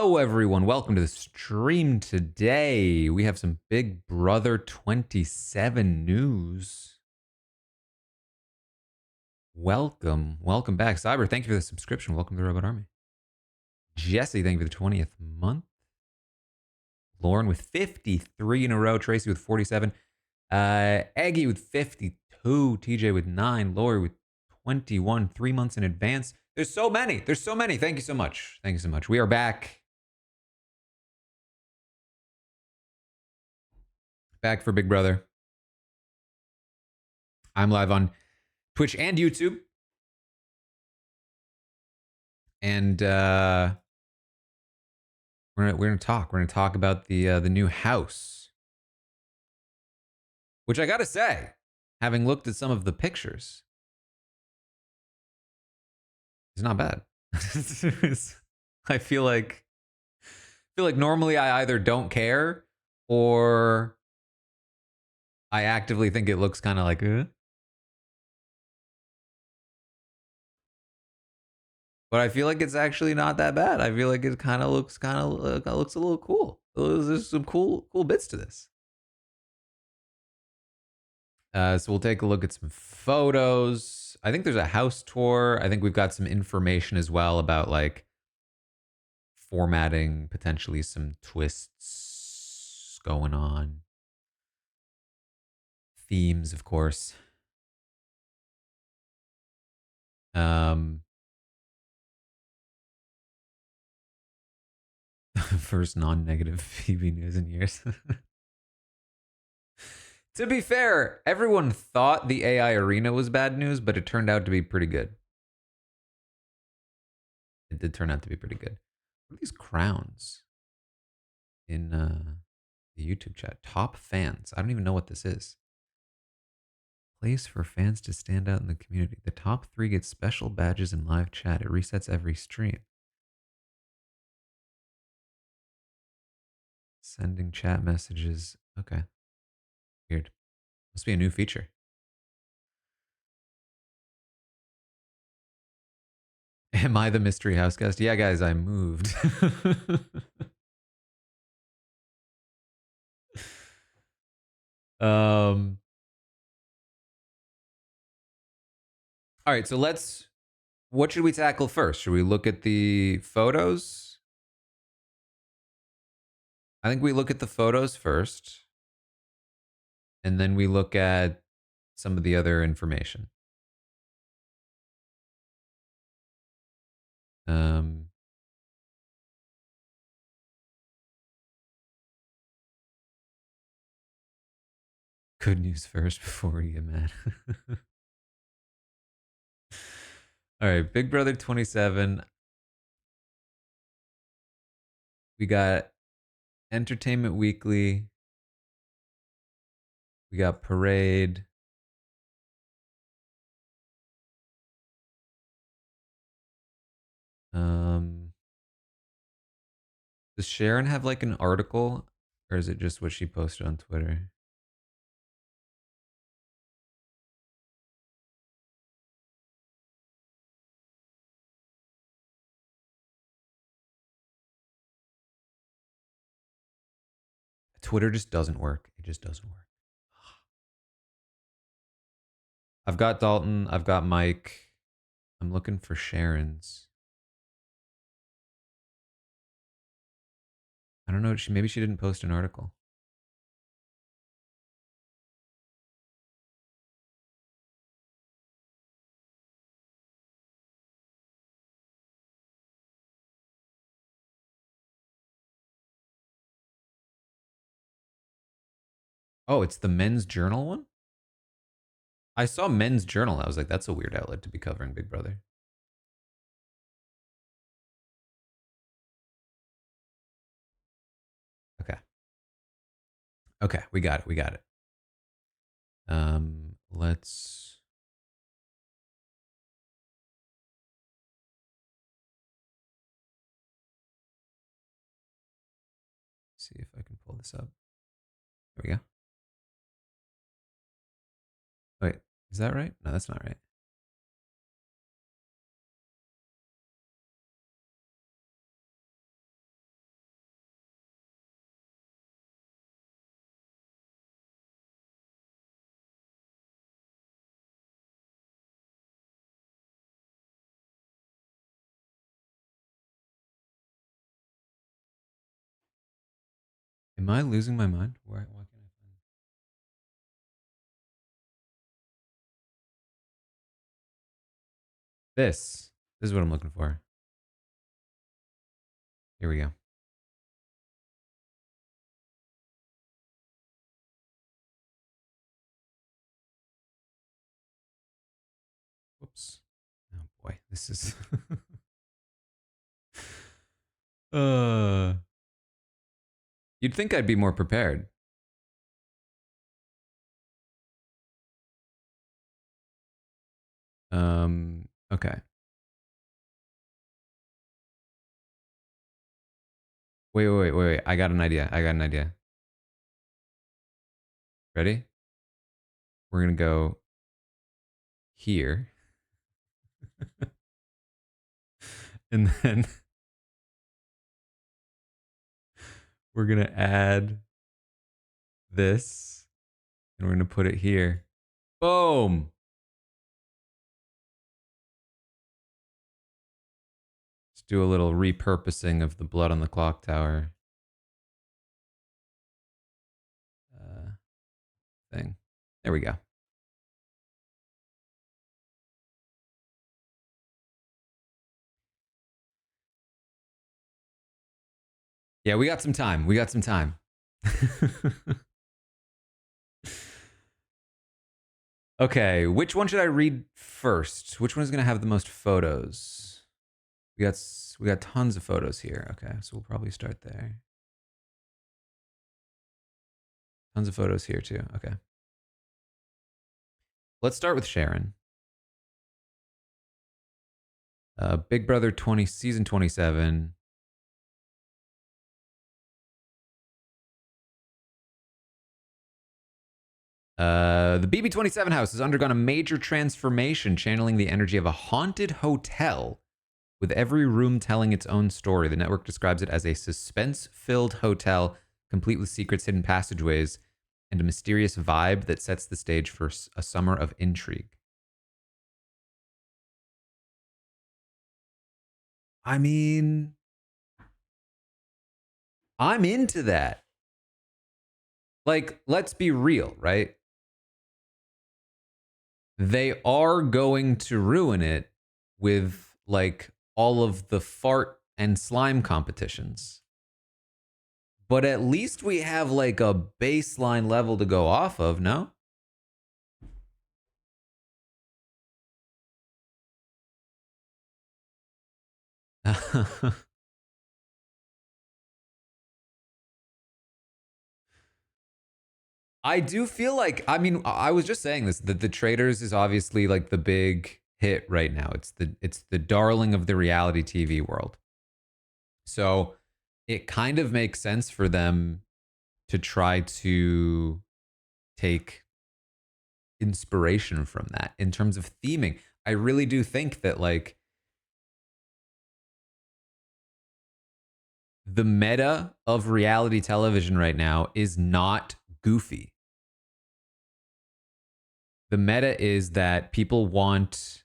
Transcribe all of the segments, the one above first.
Hello, everyone. Welcome to the stream today. We have some Big Brother 27 news. Welcome back. Cyber, thank you for the subscription. Welcome to the Robot Army. Jesse, thank you for the 20th month. Lauren with 53 in a row. Tracy with 47. Aggie with 52. TJ with 9. Lori with 21. 3 months in advance. There's so many. Thank you so much. We are back. Back for Big Brother. I'm live on Twitch and YouTube. And we're gonna talk. We're gonna talk about the new house, which I gotta say, having looked at some of the pictures, is not bad. I feel like normally I either don't care or I actively think it looks kind of like, but I feel like it's actually not that bad. I feel like it kind of looks a little cool. There's some cool bits to this. So we'll take a look at some photos. I think there's a house tour. I think we've got some information as well about like formatting, potentially some twists going on. Themes, of course. First non-negative Phoebe news in years. To be fair, everyone thought the AI arena was bad news, but it turned out to be pretty good. It did turn out to be pretty good. What are these crowns in the YouTube chat? Top fans. I don't even know what this is. Place for fans to stand out in the community. The top 3 get special badges in live chat. It resets every stream. Sending chat messages. Okay. Weird. Must be a new feature. Am I the mystery house guest? Yeah, guys, I moved. All right, so what should we tackle first? Should we look at the photos? I think we look at the photos first, and then we look at some of the other information. Good news first before we get mad. All right, Big Brother 27. We got Entertainment Weekly. We got Parade. Does Sharon have like an article, or is it just what she posted on Twitter? Twitter just doesn't work. It just doesn't work. I've got Dalton. I've got Mike. I'm looking for Sharon's. I don't know. Maybe she didn't post an article. Oh, it's the Men's Journal one? I saw Men's Journal. I was like, that's a weird outlet to be covering Big Brother. Okay. Okay, we got it. Let's see if I can pull this up. There we go. Wait, is that right? No, that's not right. Am I losing my mind? Why can't I find this? This is what I'm looking for. Here we go. Whoops. Oh boy, this is you'd think I'd be more prepared. Okay. Wait. I got an idea. Ready? We're gonna go here. And then we're gonna add this. And we're gonna put it here. Boom. Let's do a little repurposing of the blood on the clock tower thing. There we go. Yeah, we got some time. Okay, which one should I read first? Which one is going to have the most photos? We got tons of photos here. Okay, so we'll probably start there. Tons of photos here too. Okay. Let's start with Sharon. Big Brother 20, season 27. The BB27 house has undergone a major transformation, channeling the energy of a haunted hotel, with every room telling its own story. The network describes it as a suspense-filled hotel, complete with secrets, hidden passageways, and a mysterious vibe that sets the stage for a summer of intrigue. I mean, I'm into that. Like, let's be real, right? They are going to ruin it with like all of the fart and slime competitions. But at least we have like a baseline level to go off of, no? I do feel like, I mean, I was just saying this, that the Traders is obviously like the big hit right now. It's the darling of the reality TV world. So it kind of makes sense for them to try to take inspiration from that in terms of theming. I really do think that like the meta of reality television right now is not goofy. The meta is that people want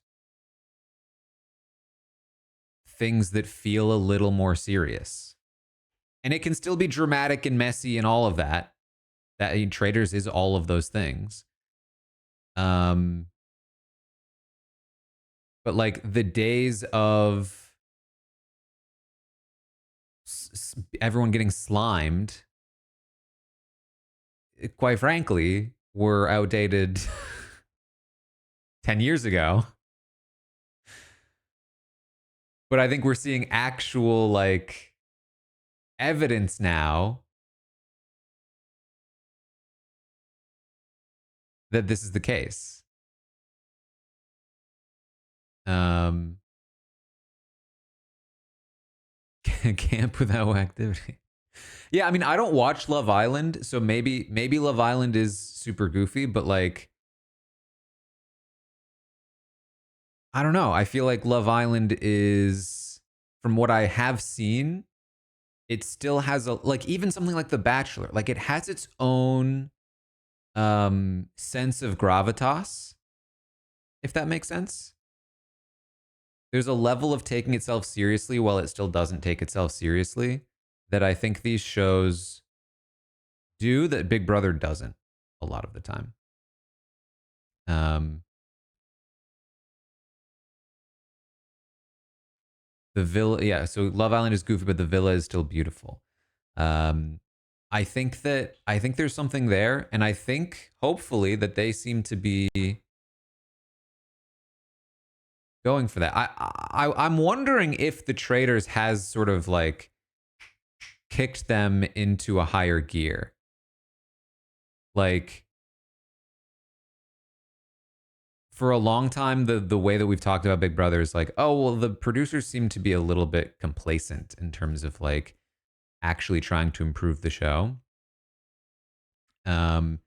things that feel a little more serious. And it can still be dramatic and messy and all of that. That Traders is all of those things. But like the days of everyone getting slimed, quite frankly, were outdated 10 years ago. But I think we're seeing actual like evidence now that this is the case. Camp without activity. Yeah, I mean, I don't watch Love Island, so maybe Love Island is super goofy, but like I don't know. I feel like Love Island is, from what I have seen, it still has a like even something like The Bachelor, like it has its own sense of gravitas, if that makes sense. There's a level of taking itself seriously while it still doesn't take itself seriously that I think these shows do that Big Brother doesn't a lot of the time. The villa, yeah. So Love Island is goofy, but the villa is still beautiful. Um, I think there's something there, and I think hopefully that they seem to be going for that. I'm wondering if the traders has sort of like kicked them into a higher gear. Like for a long time, the way that we've talked about Big Brother is like, oh well, the producers seem to be a little bit complacent in terms of like actually trying to improve the show. Um,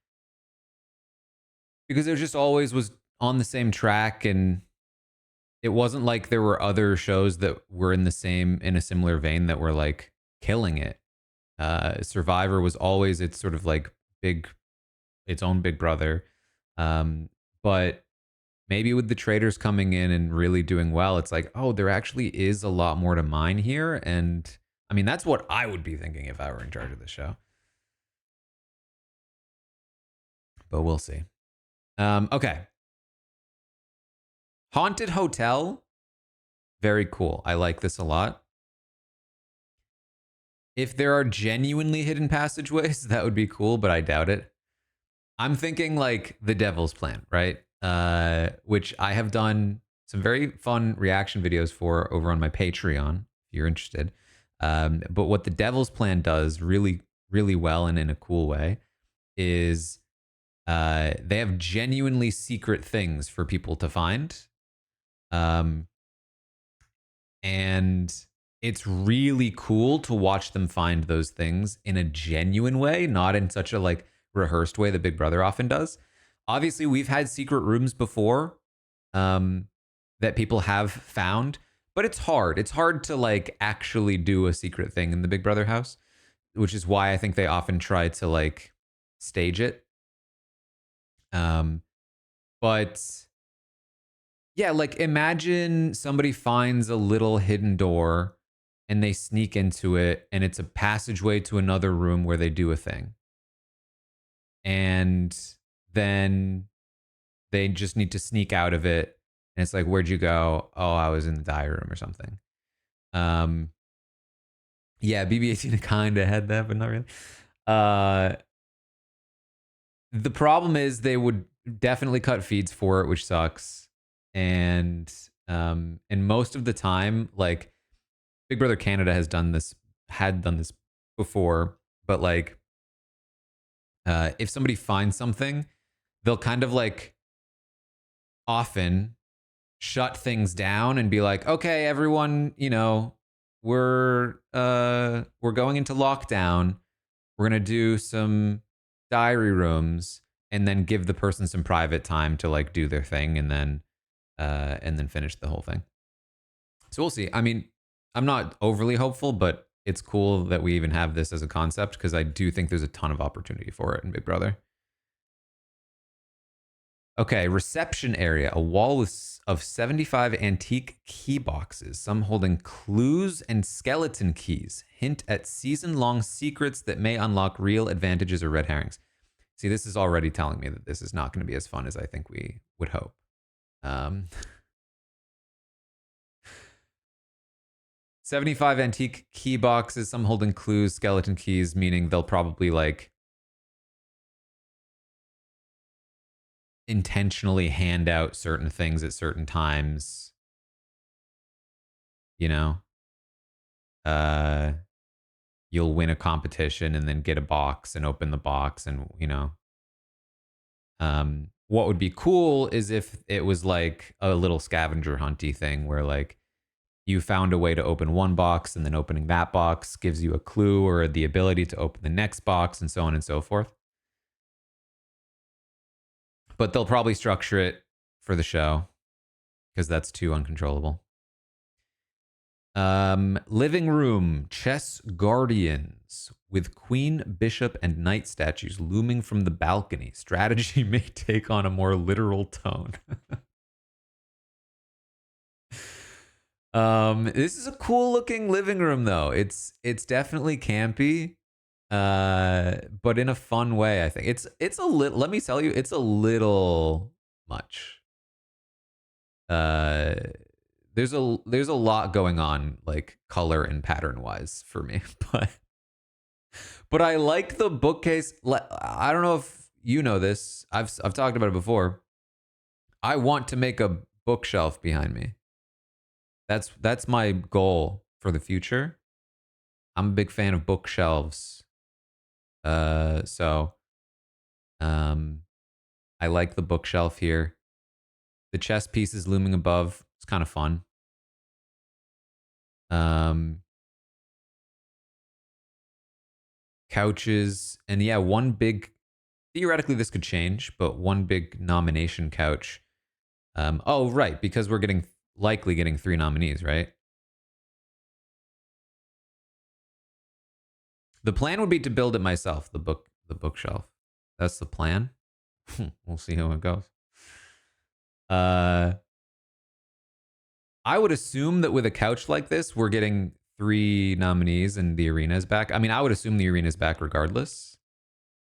because it just always was on the same track, and it wasn't like there were other shows that were in a similar vein that were like killing it. Survivor was always its sort of like its own Big Brother. But maybe with the traders coming in and really doing well, it's like, oh, there actually is a lot more to mine here. And I mean, that's what I would be thinking if I were in charge of the show. But we'll see. Okay. Haunted Hotel. Very cool. I like this a lot. If there are genuinely hidden passageways, that would be cool, but I doubt it. I'm thinking like the Devil's Plan, right? Which I have done some very fun reaction videos for over on my Patreon, if you're interested. But what the Devil's Plan does really, really well and in a cool way is they have genuinely secret things for people to find. And it's really cool to watch them find those things in a genuine way, not in such a like rehearsed way that Big Brother often does. Obviously, we've had secret rooms before that people have found, but it's hard. It's hard to like actually do a secret thing in the Big Brother house, which is why I think they often try to like stage it. But yeah, like imagine somebody finds a little hidden door and they sneak into it, and it's a passageway to another room where they do a thing. And then they just need to sneak out of it. And it's like, where'd you go? Oh, I was in the diary room or something. Um, yeah, BB-18 kind of had that, but not really. Uh, the problem is they would definitely cut feeds for it, which sucks. And most of the time, like Big Brother Canada had done this before, but like if somebody finds something, they'll kind of like often shut things down and be like, okay, everyone, we're going into lockdown. We're gonna do some diary rooms and then give the person some private time to like do their thing and then finish the whole thing. So we'll see. I mean, I'm not overly hopeful, but it's cool that we even have this as a concept because I do think there's a ton of opportunity for it in Big Brother. Okay, reception area, a wall of 75 antique key boxes, some holding clues and skeleton keys, hint at season-long secrets that may unlock real advantages or red herrings. See, this is already telling me that this is not going to be as fun as I think we would hope. 75 antique key boxes, some holding clues, skeleton keys, meaning they'll probably like intentionally hand out certain things at certain times. You know, uh, you'll win a competition and then get a box and open the box, and what would be cool is if it was like a little scavenger hunty thing where like you found a way to open one box and then opening that box gives you a clue or the ability to open the next box and so on and so forth. But they'll probably structure it for the show because that's too uncontrollable. Living room, chess guardians with queen, bishop, and knight statues looming from the balcony. Strategy may take on a more literal tone. This is a cool looking living room though. It's definitely campy. But in a fun way, I think it's a little. Let me tell you, it's a little much. Uh, there's a lot going on, like color and pattern wise for me, but I like the bookcase. I don't know if you know this. I've talked about it before. I want to make a bookshelf behind me. That's my goal for the future. I'm a big fan of bookshelves. So um, I like the bookshelf here. The chess pieces looming above. It's kind of fun. Um, Couches and yeah, one big. Theoretically, this could change, but one big nomination couch. Oh, right, because we're getting likely getting 3 nominees, right? The plan would be to build it myself. The bookshelf. That's the plan. We'll see how it goes. Uh, I would assume that with a couch like this, we're getting 3 nominees and the arena is back. I mean, I would assume the arena is back regardless,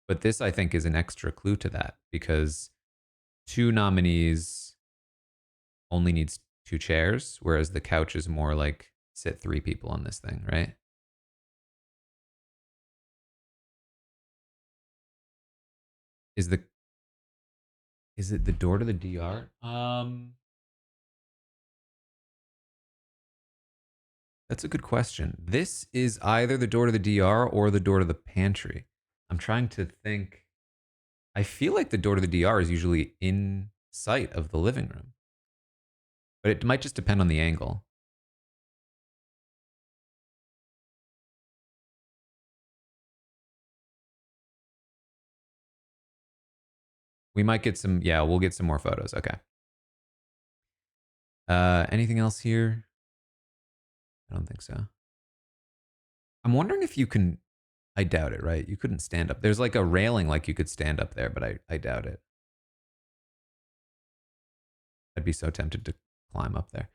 but this I think is an extra clue to that because 2 nominees only needs 2 chairs, whereas the couch is more like sit 3 people on this thing, right? Is the is it the door to the DR? That's a good question. This is either the door to the DR or the door to the pantry. I'm trying to think. I feel like the door to the DR is usually in sight of the living room, but it might just depend on the angle. We might get some. Yeah, we'll get some more photos. Okay. Anything else here? I don't think so. I'm wondering if you can. I doubt it. Right? You couldn't stand up. There's like a railing, like you could stand up there, but I doubt it. I'd be so tempted to climb up there.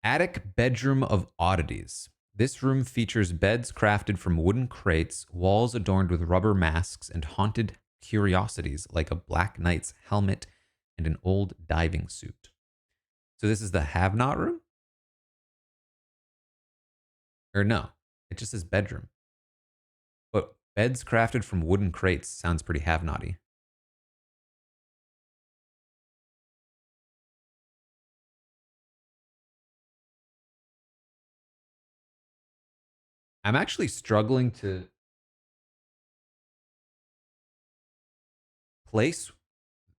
Attic bedroom of oddities. This room features beds crafted from wooden crates, walls adorned with rubber masks, and haunted curiosities like a black knight's helmet and an old diving suit. So this is the have not room? Or no, it just says bedroom. But beds crafted from wooden crates sounds pretty have naughty. I'm actually struggling to place.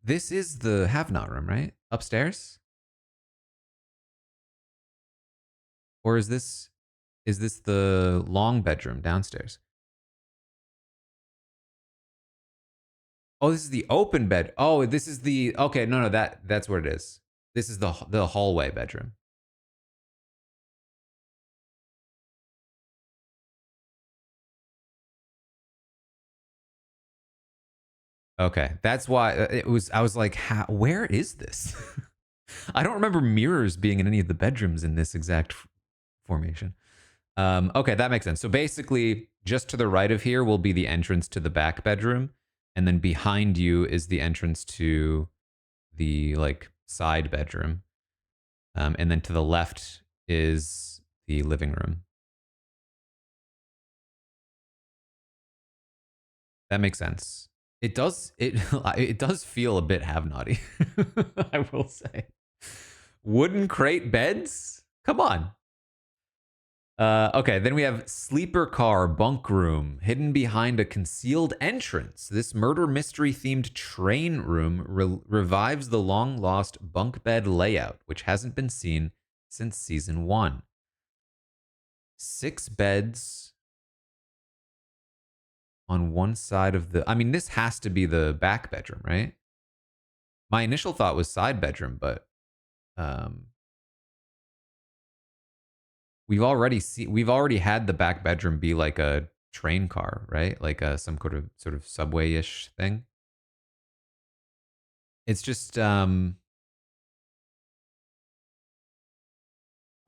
This is the have not room, right? Upstairs? Or is this the long bedroom downstairs? Oh, this is the open bed. Oh, this is the okay. No, no, that's what it is. This is the hallway bedroom. Okay, that's why it was. I was like, where is this? I don't remember mirrors being in any of the bedrooms in this exact formation. Okay, that makes sense. So basically, just to the right of here will be the entrance to the back bedroom, and then behind you is the entrance to the like side bedroom, and then to the left is the living room. That makes sense. It does it does feel a bit have naughty. I will say. Wooden crate beds? Come on. Okay, then we have sleeper car bunk room hidden behind a concealed entrance. This murder mystery themed train room revives the long lost bunk bed layout, which hasn't been seen since season 1. 6 beds on one side of the. I mean, this has to be the back bedroom, right? My initial thought was side bedroom, but um, we've already had the back bedroom be like a train car, right? Like some sort of subway-ish thing. It's just are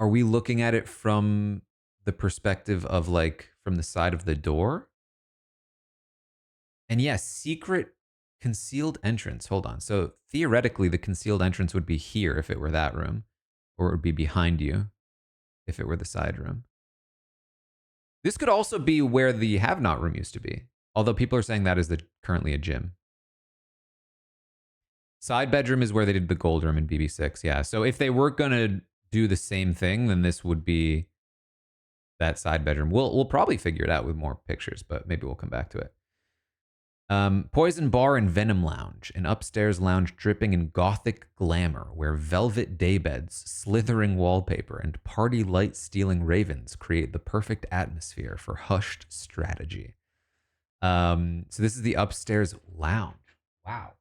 we looking at it from the perspective of like from the side of the door? And yes, secret concealed entrance. Hold on. So theoretically, the concealed entrance would be here if it were that room, or it would be behind you if it were the side room. This could also be where the have not room used to be, although people are saying that is currently a gym. Side bedroom is where they did the gold room in BB6. Yeah. So if they were gonna do the same thing, then this would be that side bedroom. We'll probably figure it out with more pictures, but maybe we'll come back to it. Poison Bar and Venom Lounge, an upstairs lounge dripping in gothic glamour where velvet daybeds, slithering wallpaper, and party light stealing ravens create the perfect atmosphere for hushed strategy. So this is the upstairs lounge. Wow.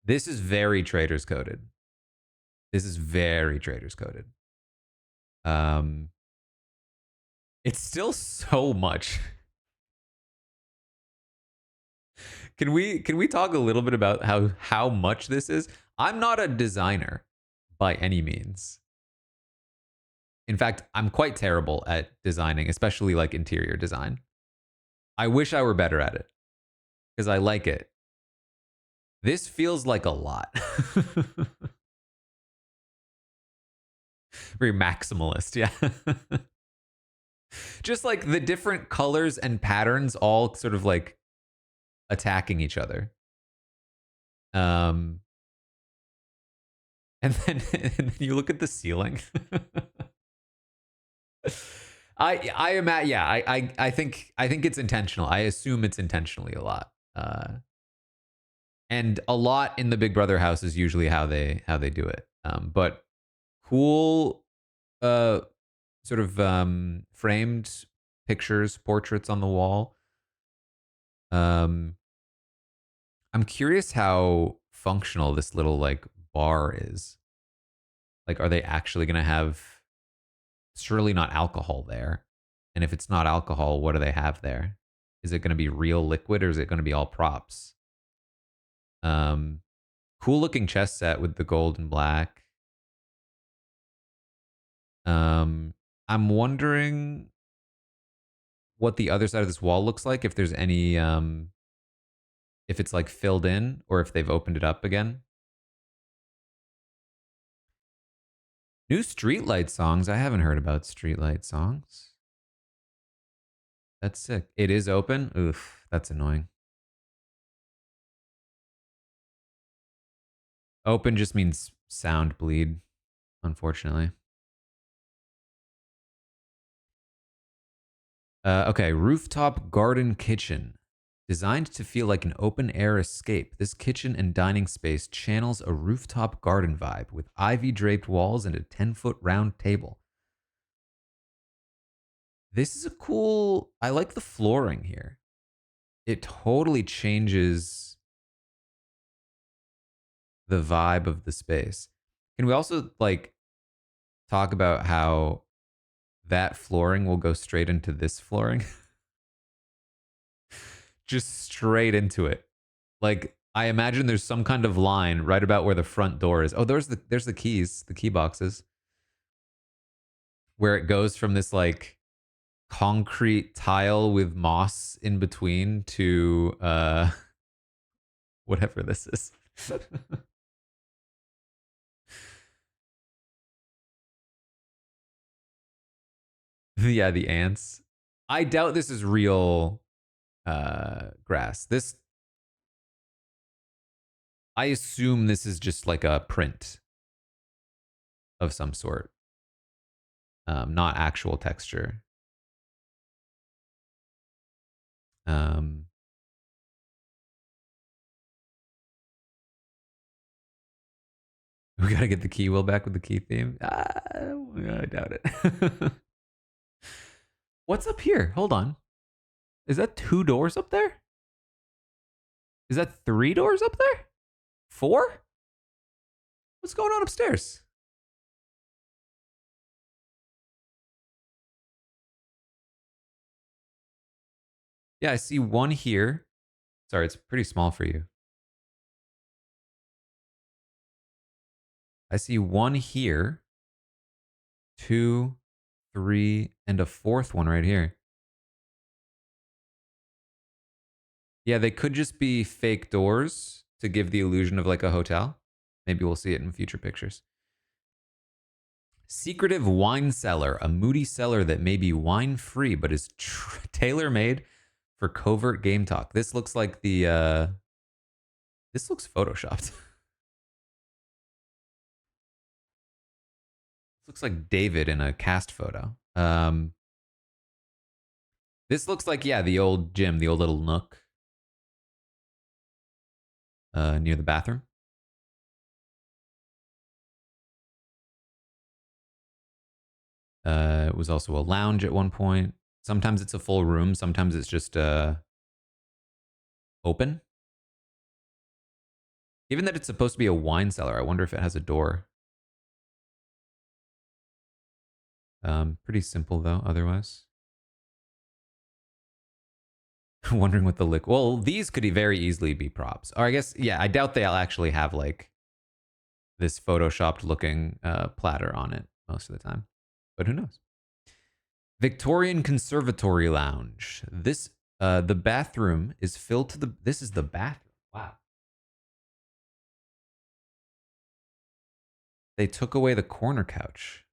This is very Traders coded. This is very Traders coded. It's still so much. Can we talk a little bit about how much this is? I'm not a designer by any means. In fact, I'm quite terrible at designing, especially like interior design. I wish I were better at it because I like it. This feels like a lot. Very maximalist, yeah. Just like the different colors and patterns all sort of like attacking each other. And then you look at the ceiling. I am at yeah. I think it's intentional. I assume it's intentionally a lot. And a lot in the Big Brother house is usually how they do it. But cool, sort of framed pictures, portraits on the wall. I'm curious how functional this little like bar is. Like, are they actually going to have? Surely not alcohol there. And if it's not alcohol, what do they have there? Is it going to be real liquid or is it going to be all props? Cool looking chess set with the gold and black. I'm wondering what the other side of this wall looks like. If there's any, if it's like filled in or if they've opened it up again. New Streetlight songs. I haven't heard about Streetlight songs. That's sick. It is open. Oof, that's annoying. Open just means sound bleed, unfortunately. Okay, rooftop garden kitchen. Designed to feel like an open air escape, this kitchen and dining space channels a rooftop garden vibe with ivy draped walls and a 10-foot round table. This is a cool. I like the flooring here. It totally changes the vibe of the space. Can we also like talk about how that flooring will go straight into this flooring? Just straight into it. Like I imagine there's some kind of line right about where the front door is. Oh, there's the keys, the key boxes. Where it goes from this like concrete tile with moss in between to whatever this is. Yeah, the ants. I doubt this is real grass. This I assume this is just like a print of some sort. Not actual texture. Um we gotta get the key wheel back with the key theme. I doubt it. What's up here? Hold on. Is that 2 doors up there? Is that 3 doors up there? 4? What's going on upstairs? Yeah, I see one here. Sorry, it's pretty small for you. I see one here, 2, 3, and a 4th one right here. Yeah, they could just be fake doors to give the illusion of like a hotel. Maybe we'll see it in future pictures. Secretive wine cellar, a moody cellar that may be wine free but is tailor made for covert game talk. This looks like the this looks photoshopped. This looks like David in a cast photo. This looks like, yeah, the old gym, the old little nook near the bathroom. It was also a lounge at one point. Sometimes it's a full room. Sometimes it's just open. Given that it's supposed to be a wine cellar, I wonder if it has a door. Pretty simple though, otherwise. Wondering what the liquid. Well, these could very easily be props. Or I guess, yeah, I doubt they'll actually have like this photoshopped looking platter on it most of the time. But who knows? Victorian Conservatory Lounge. This the bathroom is filled to the. This is the bathroom. Wow. They took away the corner couch.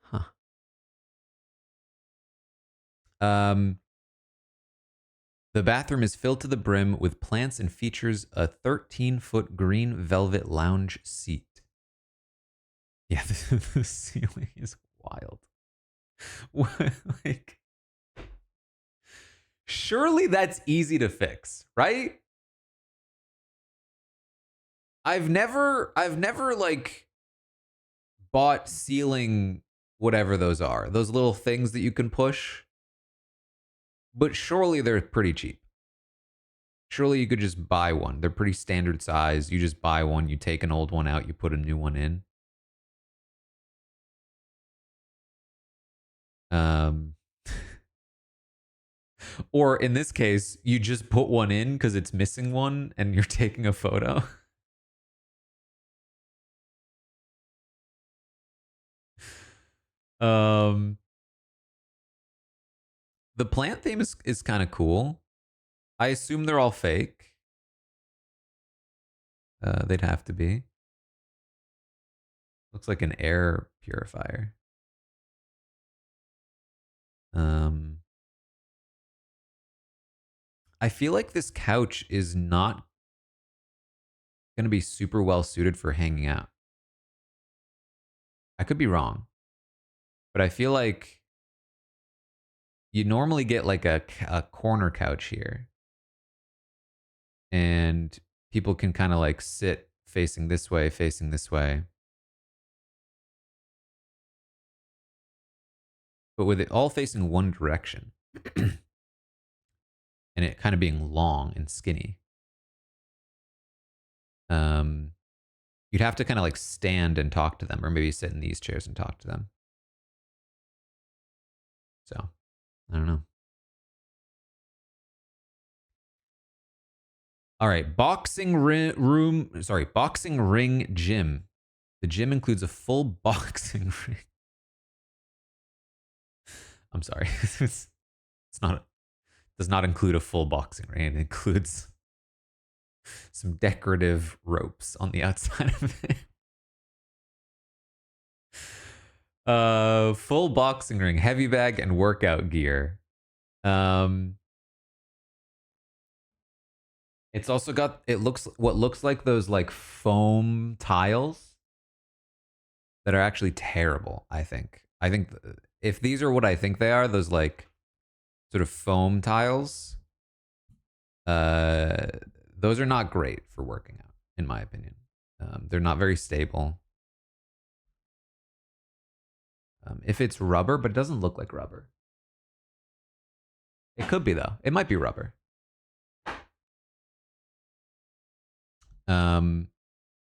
Huh. The bathroom is filled to the brim with plants and features a 13-foot green velvet lounge seat. Yeah, the ceiling is wild. What, like, surely that's easy to fix, right? I've never like bought ceiling whatever those are. Those little things that you can push. But surely they're pretty cheap. Surely you could just buy one. They're pretty standard size. You just buy one, you take an old one out, you put a new one in. Um or in this case, you just put one in because it's missing one and you're taking a photo. um the plant theme is kind of cool. I assume they're all fake. They'd have to be. Looks like an air purifier. Um, I feel like this couch is not going to be super well suited for hanging out. I could be wrong, but I feel like you normally get like a corner couch here, and people can kind of like sit facing this way, facing this way. But with it all facing one direction and it kind of being long and skinny, um, you'd have to kind of like stand and talk to them, or maybe sit in these chairs and talk to them. So I don't know. All right, boxing ring gym. The gym includes a full boxing ring. I'm sorry, it's not. Does not include a full boxing ring. It includes some decorative ropes on the outside of it. Full boxing ring, heavy bag, and workout gear. Um, it's also got what looks like those like foam tiles that are actually terrible. I think if these are what I think they are, those like sort of foam tiles, uh, those are not great for working out, in my opinion. They're not very stable. If it's rubber, but it doesn't look like rubber. It could be though. It might be rubber. Um,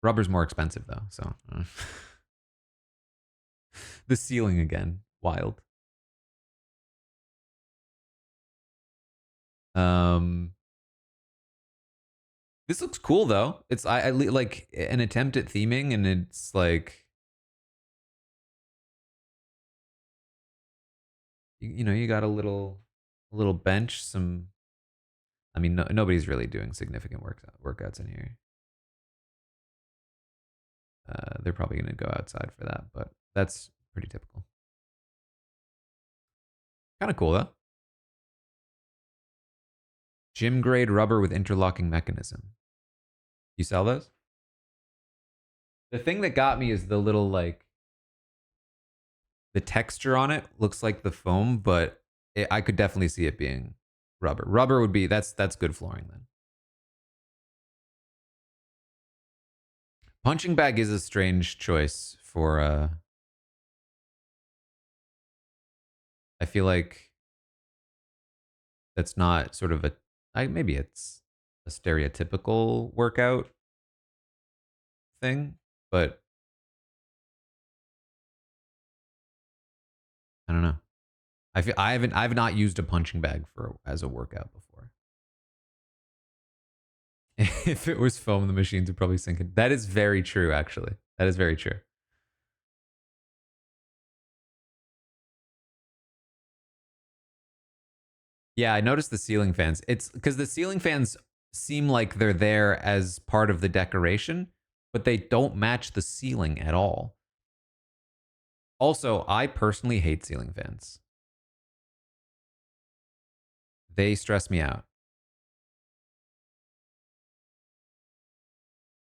Rubber's more expensive though, so the ceiling again, wild. Um, this looks cool though. It's I like an attempt at theming, and it's like you know you got a little bench, some I mean, nobody's really doing significant workouts in here. They're probably going to go outside for that, but that's pretty typical. Kind of cool, though. Gym grade rubber with interlocking mechanism. You sell those? The thing that got me is the little, like, the texture on it looks like the foam, but I could definitely see it being rubber. Rubber would be, that's good flooring then. Punching bag is a strange choice for, I feel like that's not sort of maybe it's a stereotypical workout thing, but I don't know. I've not used a punching bag as a workout before. If it was foam, the machines would probably sink it. That is very true, actually. That is very true. Yeah, I noticed the ceiling fans. It's because the ceiling fans seem like they're there as part of the decoration, but they don't match the ceiling at all. Also, I personally hate ceiling fans. They stress me out.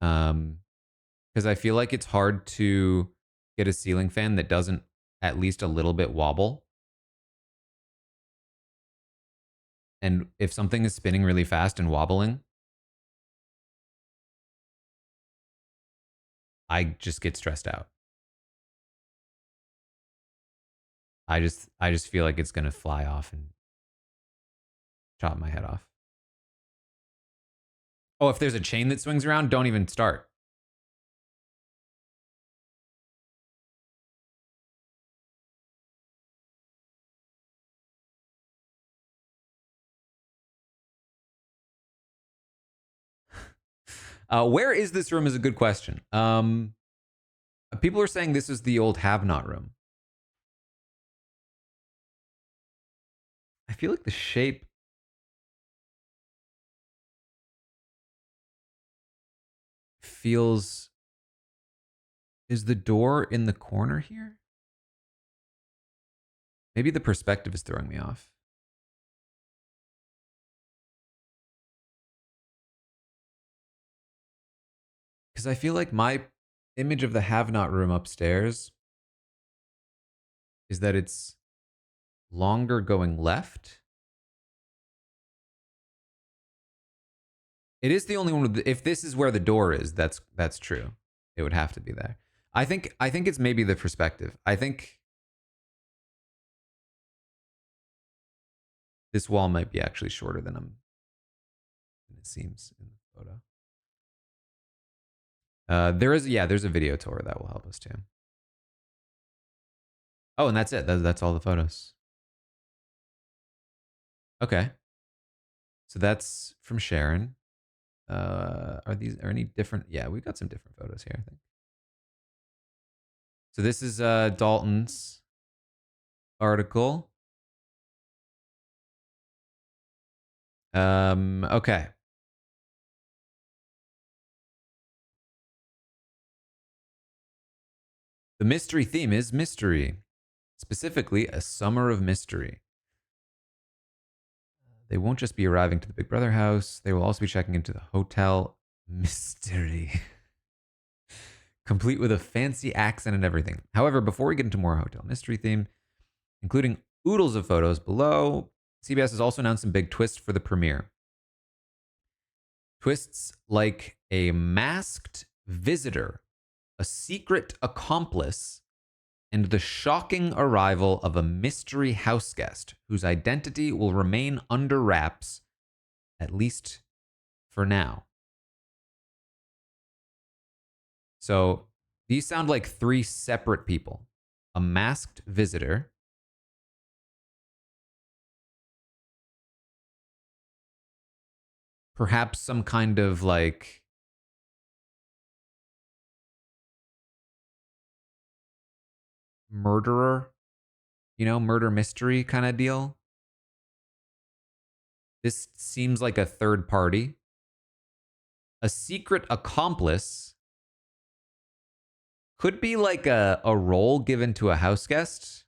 Because I feel like it's hard to get a ceiling fan that doesn't at least a little bit wobble. And if something is spinning really fast and wobbling, I just get stressed out. I just feel like it's gonna fly off and chop my head off. Oh, if there's a chain that swings around, don't even start. Where is this room is a good question. People are saying this is the old have not room. I feel like the shape feels. Is the door in the corner here? Maybe the perspective is throwing me off. Because I feel like my image of the have not room upstairs is that it's longer going left. It is the only one with if this is where the door is, that's true. It would have to be there. I think it's maybe the perspective. I think this wall might be actually shorter than it seems in the photo. There's a video tour that will help us too. Oh, and that's it. That's all the photos. Okay. So that's from Sharon. Are any different? Yeah, we got some different photos here, I think. So this is Dalton's article. Okay. The mystery theme is mystery, specifically a summer of mystery. They won't just be arriving to the Big Brother house, they will also be checking into the hotel mystery, complete with a fancy accent and everything. However, before we get into more hotel mystery theme, including oodles of photos below, CBS has also announced some big twists for the premiere. Twists like a masked visitor, a secret accomplice, and the shocking arrival of a mystery house guest whose identity will remain under wraps, at least for now. So these sound like three separate people: a masked visitor, perhaps some kind of like murderer, murder mystery kind of deal. This seems like a third party. A secret accomplice could be like a role given to a house guest,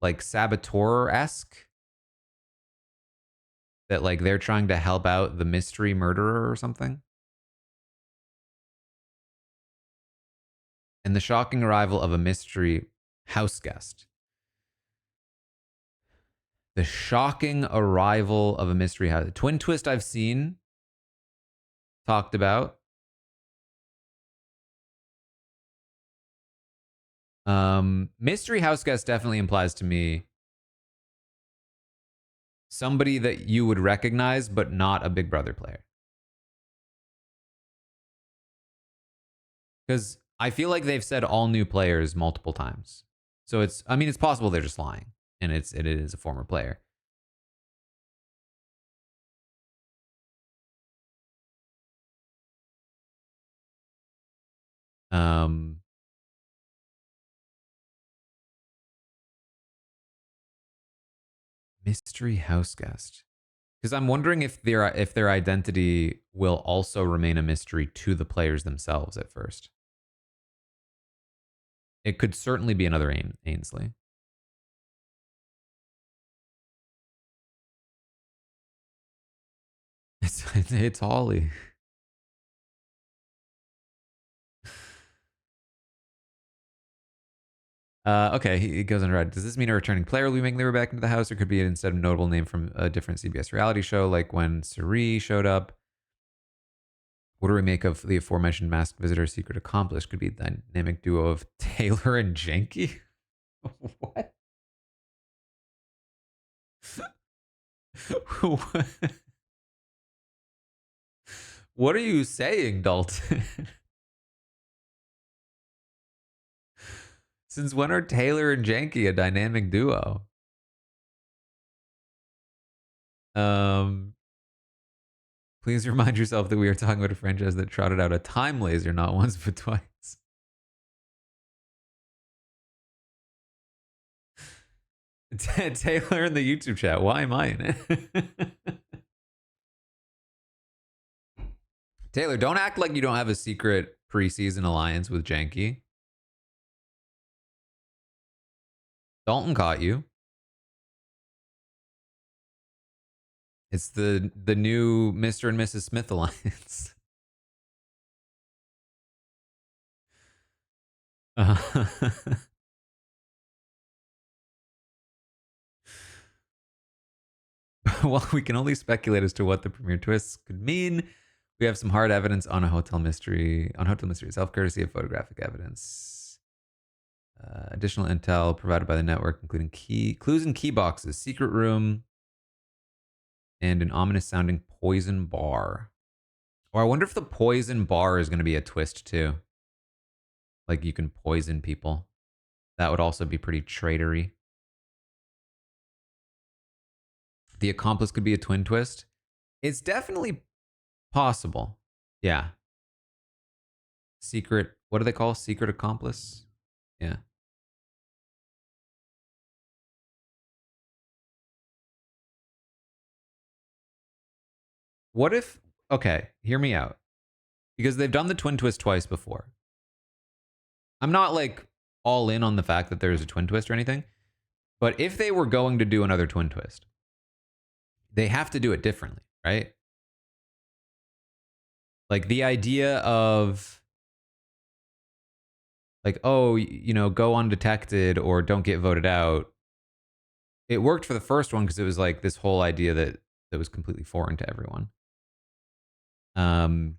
like saboteur-esque, that like they're trying to help out the mystery murderer or something. And the shocking arrival of a mystery house guest. The shocking arrival of a mystery house. Twin twist I've seen talked about. Mystery house guest definitely implies to me somebody that you would recognize, but not a Big Brother player. Because I feel like they've said all new players multiple times. So it's possible they're just lying, and it is a former player. Mystery house guest. Because I'm wondering if their identity will also remain a mystery to the players themselves at first. It could certainly be another Ainsley. It's Holly. Okay, he goes on to write, does this mean a returning player will be making their way back into the house, or could be instead a notable name from a different CBS reality show, like when Suri showed up? What do we make of the aforementioned masked visitor secret accomplice? Could be the dynamic duo of Taylor and Janky? What? What are you saying, Dalton? Since when are Taylor and Janky a dynamic duo? Please remind yourself that we are talking about a franchise that trotted out a time laser not once but twice. Taylor in the YouTube chat. Why am I in it? Taylor, don't act like you don't have a secret preseason alliance with Janky. Dalton caught you. It's the new Mr. and Mrs. Smith alliance. Well, we can only speculate as to what the premiere twists could mean. We have some hard evidence on Hotel Mystery itself, courtesy of photographic evidence. Additional intel provided by the network, including clues and key boxes, secret room, and an ominous sounding poison bar. Or I wonder if the poison bar is going to be a twist too. Like you can poison people. That would also be pretty traitory. The accomplice could be a twin twist. It's definitely possible. Yeah. Secret, what do they call secret accomplice? Yeah. What if, okay, hear me out. Because they've done the twin twist twice before. I'm not like all in on the fact that there's a twin twist or anything. But if they were going to do another twin twist, they have to do it differently, right? Like the idea of like, oh, you know, go undetected or don't get voted out. It worked for the first one because it was like this whole idea that was completely foreign to everyone. And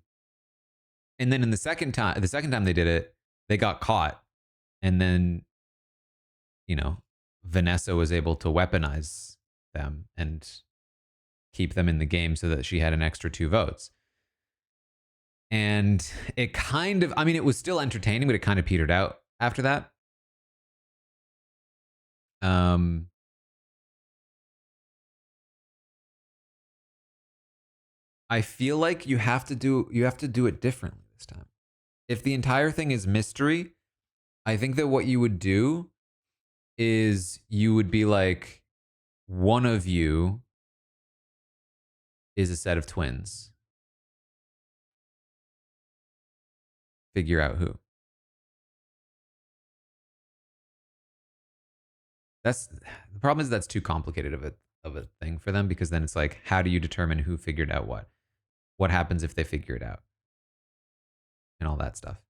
then in the second time they did it, they got caught, and then, you know, Vanessa was able to weaponize them and keep them in the game so that she had an extra 2 votes. And it kind of, I mean, it was still entertaining, but it kind of petered out after that. I feel like you have to do it differently this time. If the entire thing is mystery, I think that what you would do is you would be like, one of you is a set of twins. Figure out who. That's the problem is that's too complicated of a thing for them because then it's like, how do you determine who figured out what? What happens if they figure it out? And all that stuff.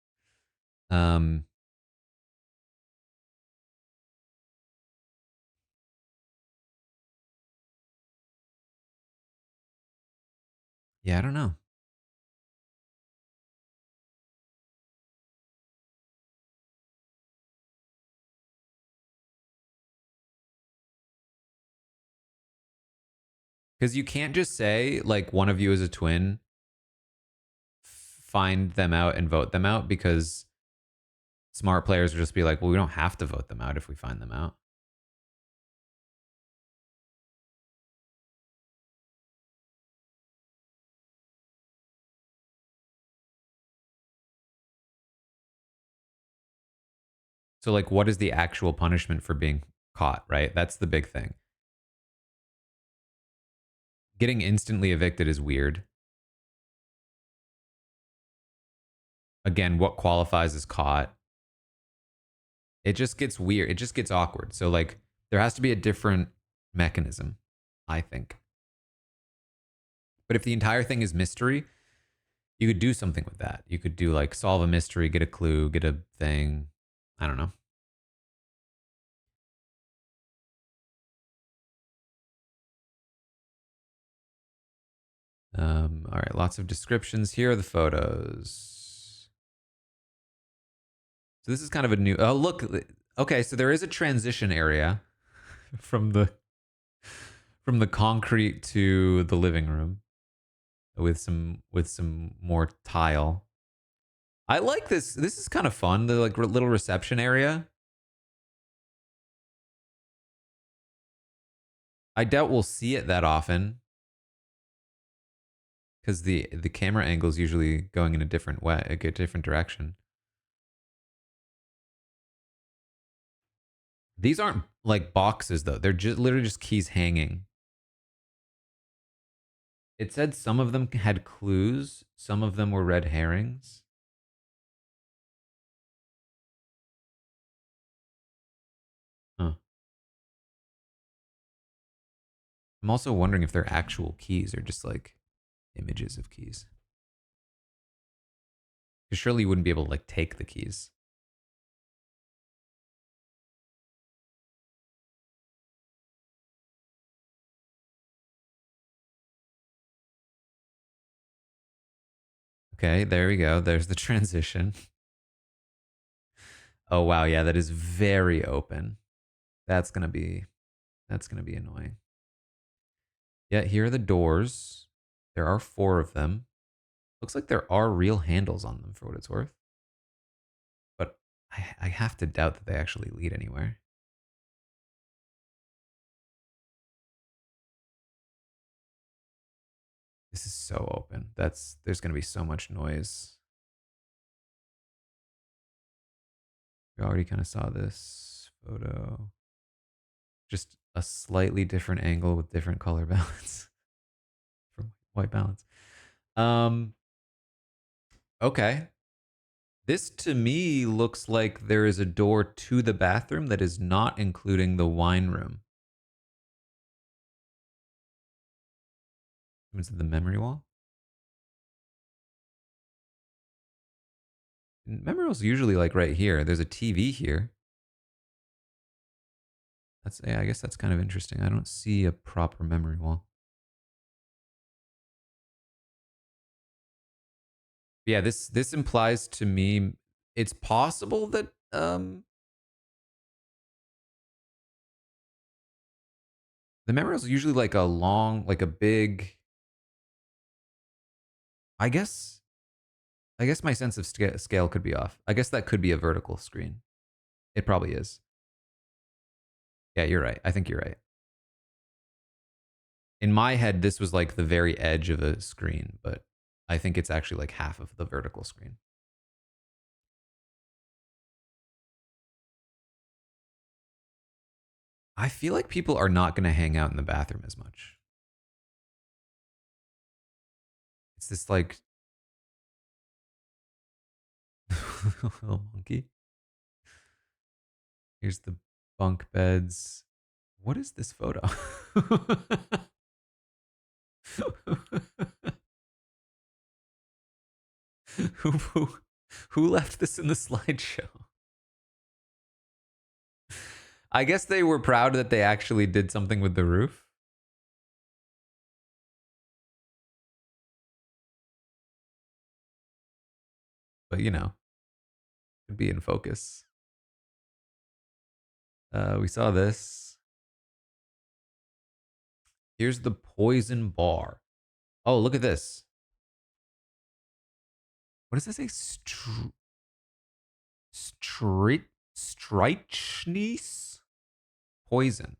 Um, yeah, I don't know. Because you can't just say like one of you is a twin, find them out and vote them out because smart players would just be like, well, we don't have to vote them out if we find them out. So like, what is the actual punishment for being caught? Right, that's the big thing. Getting instantly evicted is weird. Again, what qualifies as caught? It just gets weird. It just gets awkward. So like, there has to be a different mechanism, I think. But if the entire thing is mystery, you could do something with that. You could do like solve a mystery, get a clue, get a thing. I don't know. All right, lots of descriptions. Here are the photos. So this is kind of a new. Oh, look. Okay, so there is a transition area from the concrete to the living room with some more tile. I like this. This is kind of fun. The like little reception area. I doubt we'll see it that often because the camera angle is usually going in a different way, a different direction. These aren't like boxes though. They're just literally just keys hanging. It said some of them had clues, some of them were red herrings. Huh. I'm also wondering if they're actual keys or just like images of keys. Because surely you wouldn't be able to like take the keys. Okay, there we go. There's the transition. Oh wow, yeah, that is very open. That's gonna be annoying. Yeah, here are the doors. There are 4 of them. Looks like there are real handles on them for what it's worth. But I have to doubt that they actually lead anywhere. This is so open. There's gonna be so much noise. We already kind of saw this photo. Just a slightly different angle with different color balance from white balance. Um, okay. This to me looks like there is a door to the bathroom that is not including the wine room. Is it the memory wall? Memory wall's usually like right here. There's a TV here. That's yeah, I guess that's kind of interesting. I don't see a proper memory wall. Yeah, this implies to me it's possible that the memory is usually like a long, like a big. I guess I guess my sense of scale could be off. I guess that could be a vertical screen. It probably is. Yeah, you're right. I think you're right. In my head, this was like the very edge of a screen, but I think it's actually like half of the vertical screen. I feel like people are not going to hang out in the bathroom as much. It's this like little monkey. Here's the bunk beds. What is this photo? who, who, who left this in the slideshow? I guess they were proud that they actually did something with the roof. But you know, could be in focus. We saw this. Here's the poison bar. Oh, look at this. What does this say? Strychnies? Poison.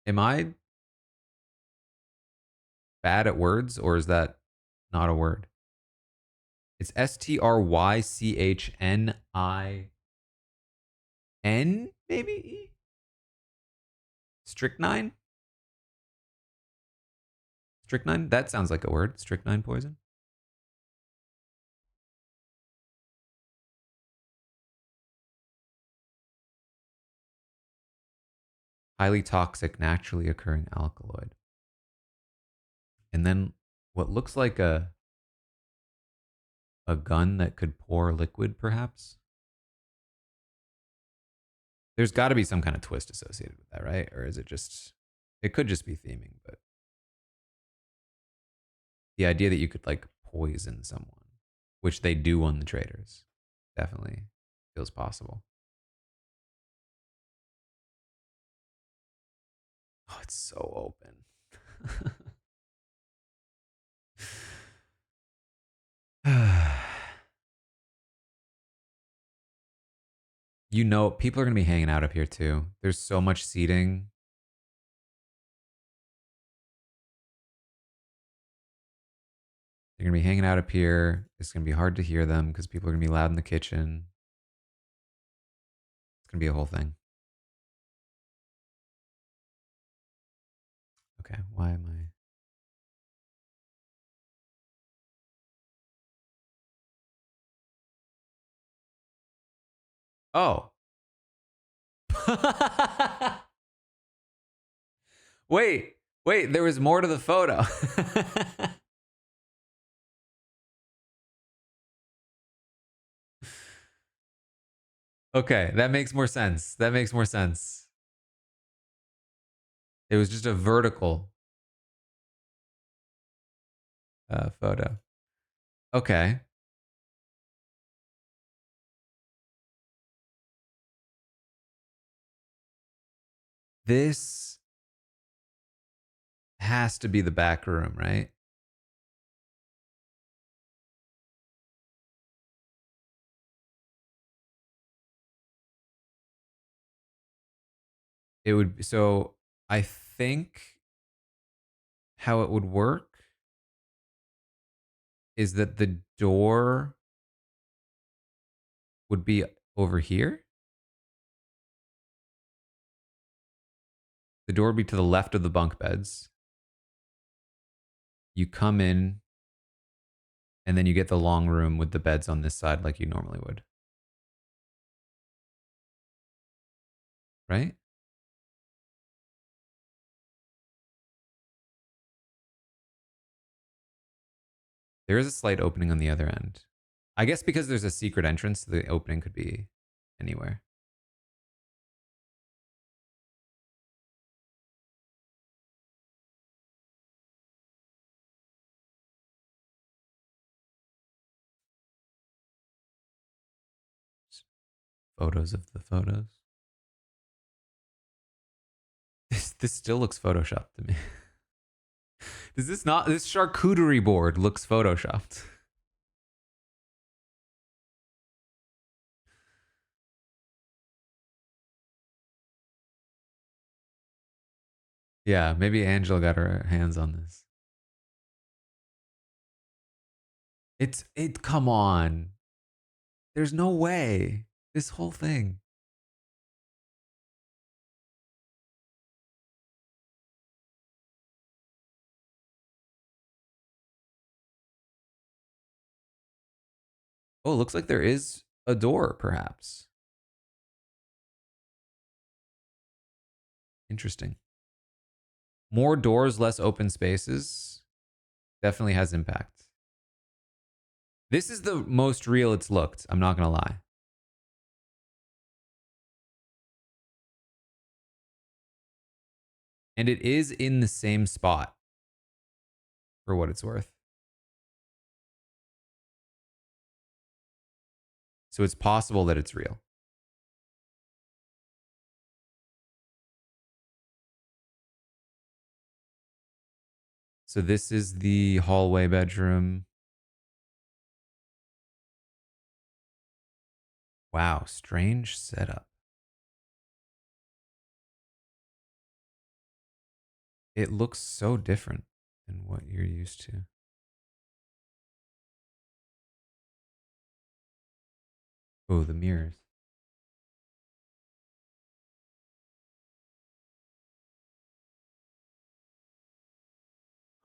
Am I bad at words, or is that not a word? It's Strychnin, maybe? Strychnine? Strychnine? That sounds like a word. Strychnine poison. Highly toxic, naturally occurring alkaloid. And then what looks like a gun that could pour liquid, perhaps? There's got to be some kind of twist associated with that, right? Or is it just, it could just be theming, but the idea that you could like poison someone, which they do on the traders, definitely feels possible. Oh, it's so open. You know, people are going to be hanging out up here too. There's so much seating. They're going to be hanging out up here. It's going to be hard to hear them because people are going to be loud in the kitchen. It's going to be a whole thing. Okay, why am I? Oh. wait, there was more to the photo. Okay, that makes more sense. That makes more sense. It was just a vertical photo. Okay. This has to be the back room, right? It would, so I think how it would work is that the door would be over here. The door would be to the left of the bunk beds. You come in, and then you get the long room with the beds on this side like you normally would. Right? There is a slight opening on the other end. I guess because there's a secret entrance, the opening could be anywhere. Photos of the photos. This still looks photoshopped to me. Does this not? This charcuterie board looks photoshopped. Yeah, maybe Angela got her hands on this. Come on. There's no way. This whole thing. Oh, it looks like there is a door, perhaps. Interesting. More doors, less open spaces. Definitely has impact. This is the most real it's looked. I'm not going to lie. And it is in the same spot for what it's worth. So it's possible that it's real. So this is the hallway bedroom. Wow, strange setup. It looks so different than what you're used to. Oh, the mirrors.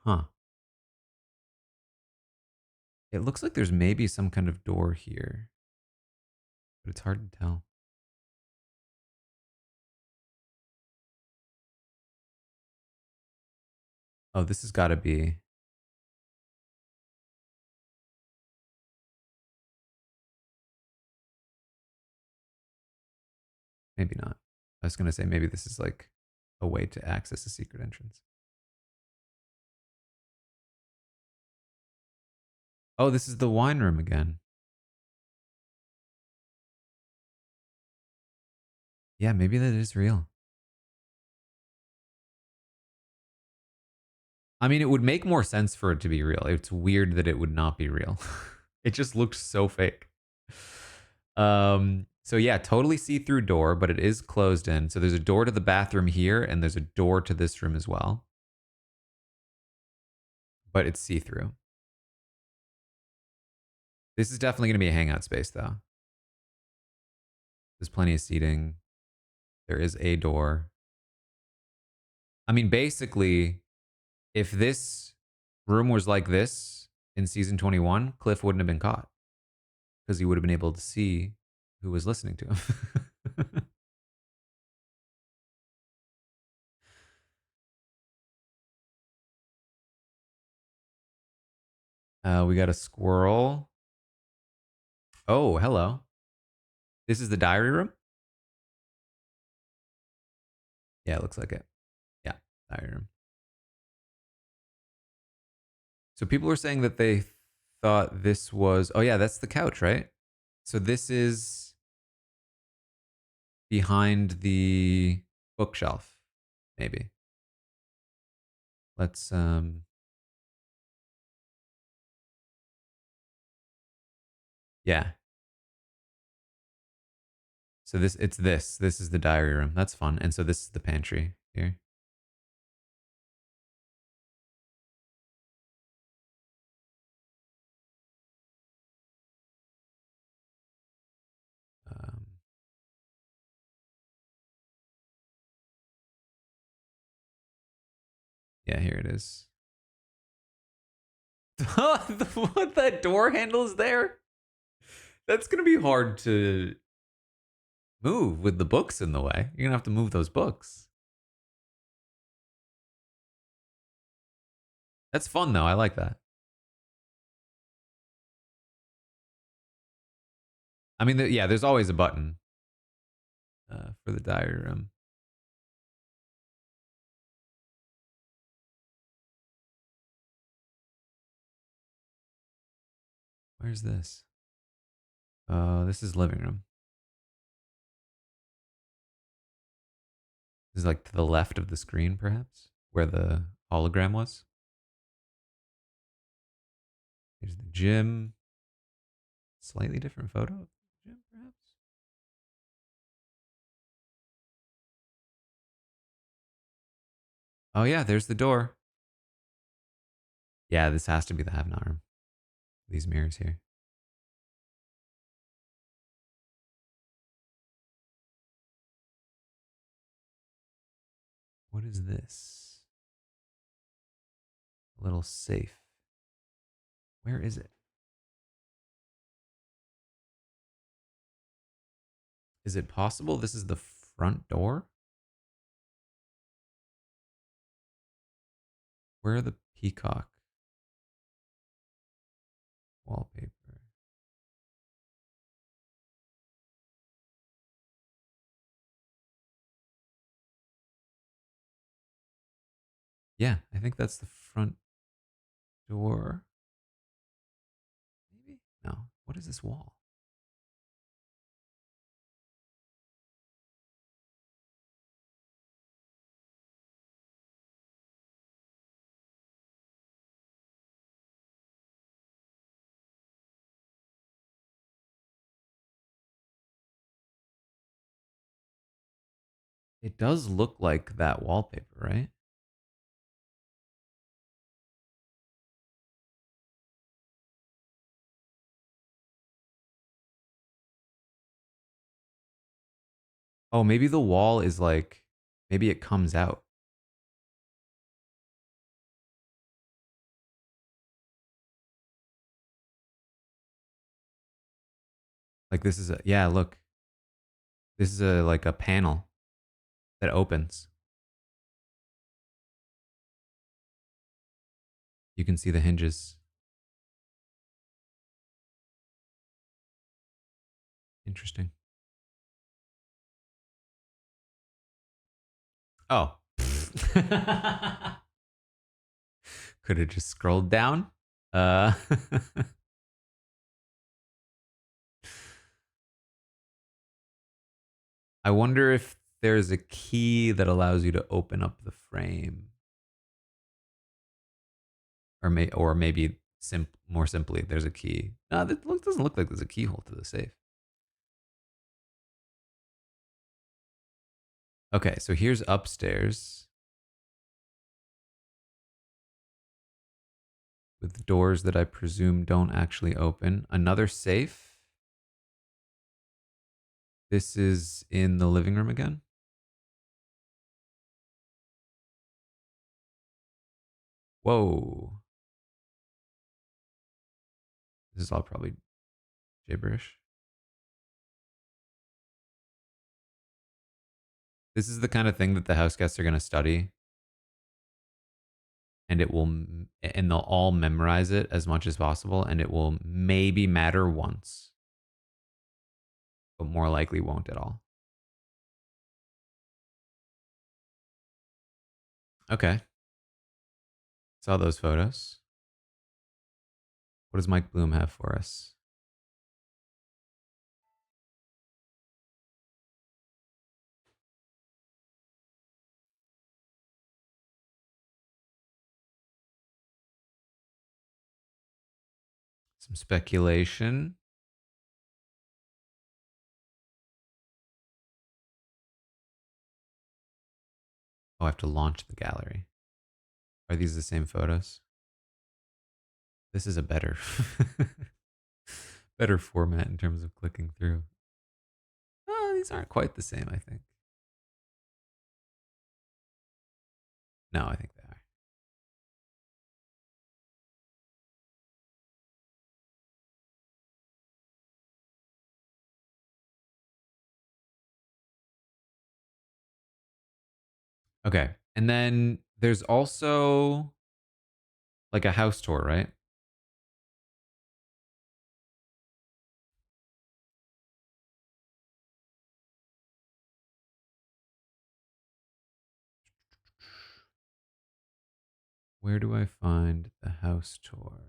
Huh. It looks like there's maybe some kind of door here, but it's hard to tell. Oh, this has got to be. Maybe not. I was going to say maybe this is like a way to access a secret entrance. Oh, this is the wine room again. Yeah, maybe that is real. I mean, it would make more sense for it to be real. It's weird that it would not be real. It just looked so fake. So yeah, totally see-through door, but it is closed in. So there's a door to the bathroom here, and there's a door to this room as well. But it's see-through. This is definitely going to be a hangout space, though. There's plenty of seating. There is a door. I mean, basically, if this room was like this in season 21, Cliff wouldn't have been caught because he would have been able to see who was listening to him. We got a squirrel. Oh, hello. This is the diary room? Yeah, it looks like it. Yeah, diary room. So people were saying that they thought this was. Oh, yeah, that's the couch, right? So this is behind the bookshelf, maybe. Let's yeah. So this is the diary room. That's fun. And so this is the pantry here. Um, yeah, here it is. What, that door handle is there? That's gonna be hard to move with the books in the way. You're gonna have to move those books. That's fun though. I like that. I mean, yeah, there's always a button for the diary room. Where's this? This is living room. This is like to the left of the screen, perhaps, where the hologram was. Here's the gym. Slightly different photo of the gym, perhaps. Oh yeah, there's the door. Yeah, this has to be the have-not room. These mirrors here. What is this? A little safe. Where is it? Is it possible this is the front door? Where are the peacock wallpaper? Yeah, I think that's the front door. Maybe? No. What is this wall? It does look like that wallpaper, right? Oh, maybe the wall is like, maybe it comes out. Like this is a, yeah, look. This is a like a panel that opens. You can see the hinges. Interesting. Oh. Could have just scrolled down. Uh I wonder if there's a key that allows you to open up the frame. Or maybe more simply, there's a key. No, that doesn't look like there's a keyhole to the safe. Okay, so here's upstairs with doors that I presume don't actually open. Another safe. This is in the living room again. Whoa. This is all probably gibberish. This is the kind of thing that the house guests are going to study, and and they'll all memorize it as much as possible, and it will maybe matter once, but more likely won't at all. Okay. Saw those photos. What does Mike Bloom have for us? Some speculation. Oh, I have to launch the gallery. Are these the same photos? This is a better better format in terms of clicking through. Oh, these aren't quite the same, I think. No, I think they are. Okay. And then there's also like a house tour, right? Where do I find the house tour?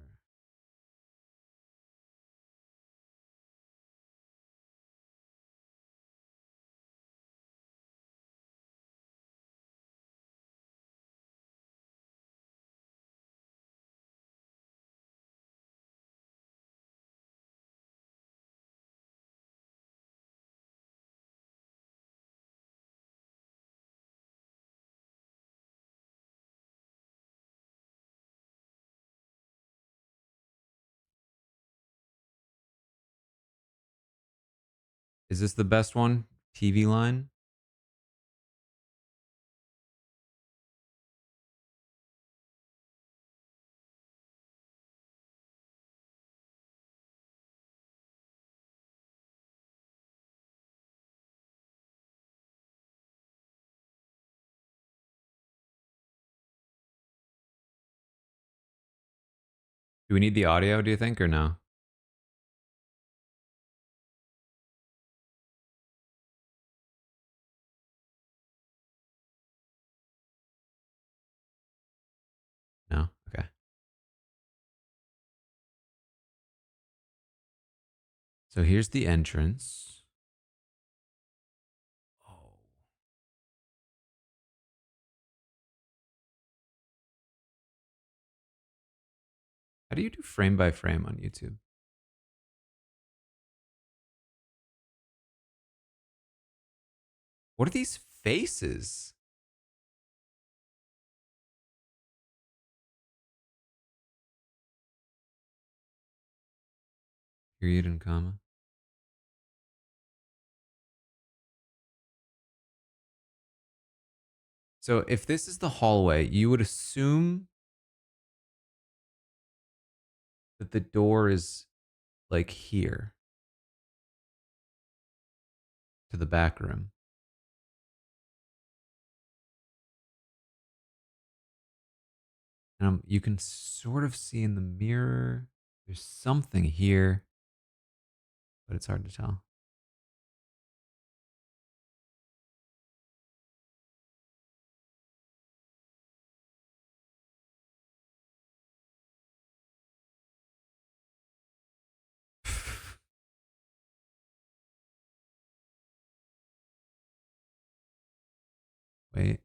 Is this the best one? TV line? Do we need the audio, do you think, or no? No? Okay. So here's the entrance. Oh. How do you do frame by frame on YouTube? What are these faces? Period and comma. So if this is the hallway, you would assume that the door is like here to the back room. And you can sort of see in the mirror, there's something here, but it's hard to tell. Wait,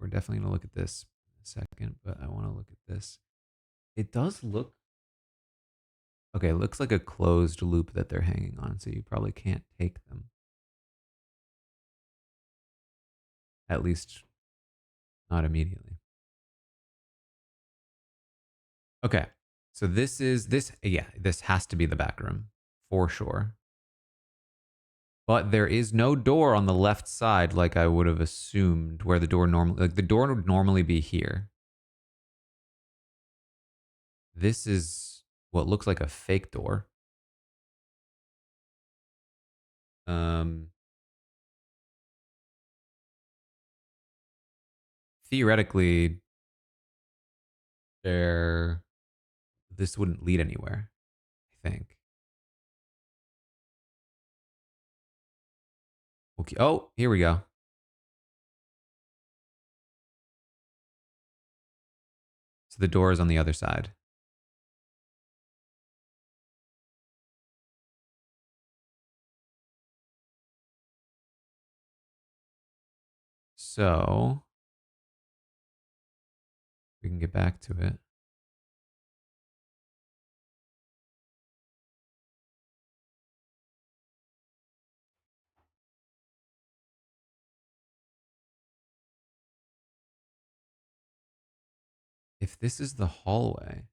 we're definitely going to look at this in a second, but I want to look at this. It does look. Okay, it looks like a closed loop that they're hanging on, so you probably can't take them. At least not immediately. Okay, so this has to be the back room for sure. But there is no door on the left side like I would have assumed where the door normally, like the door would normally be here. This is what looks like a fake door. Theoretically, this wouldn't lead anywhere, I think. Okay. Oh, here we go. So the door is on the other side. So we can get back to it. If this is the hallway,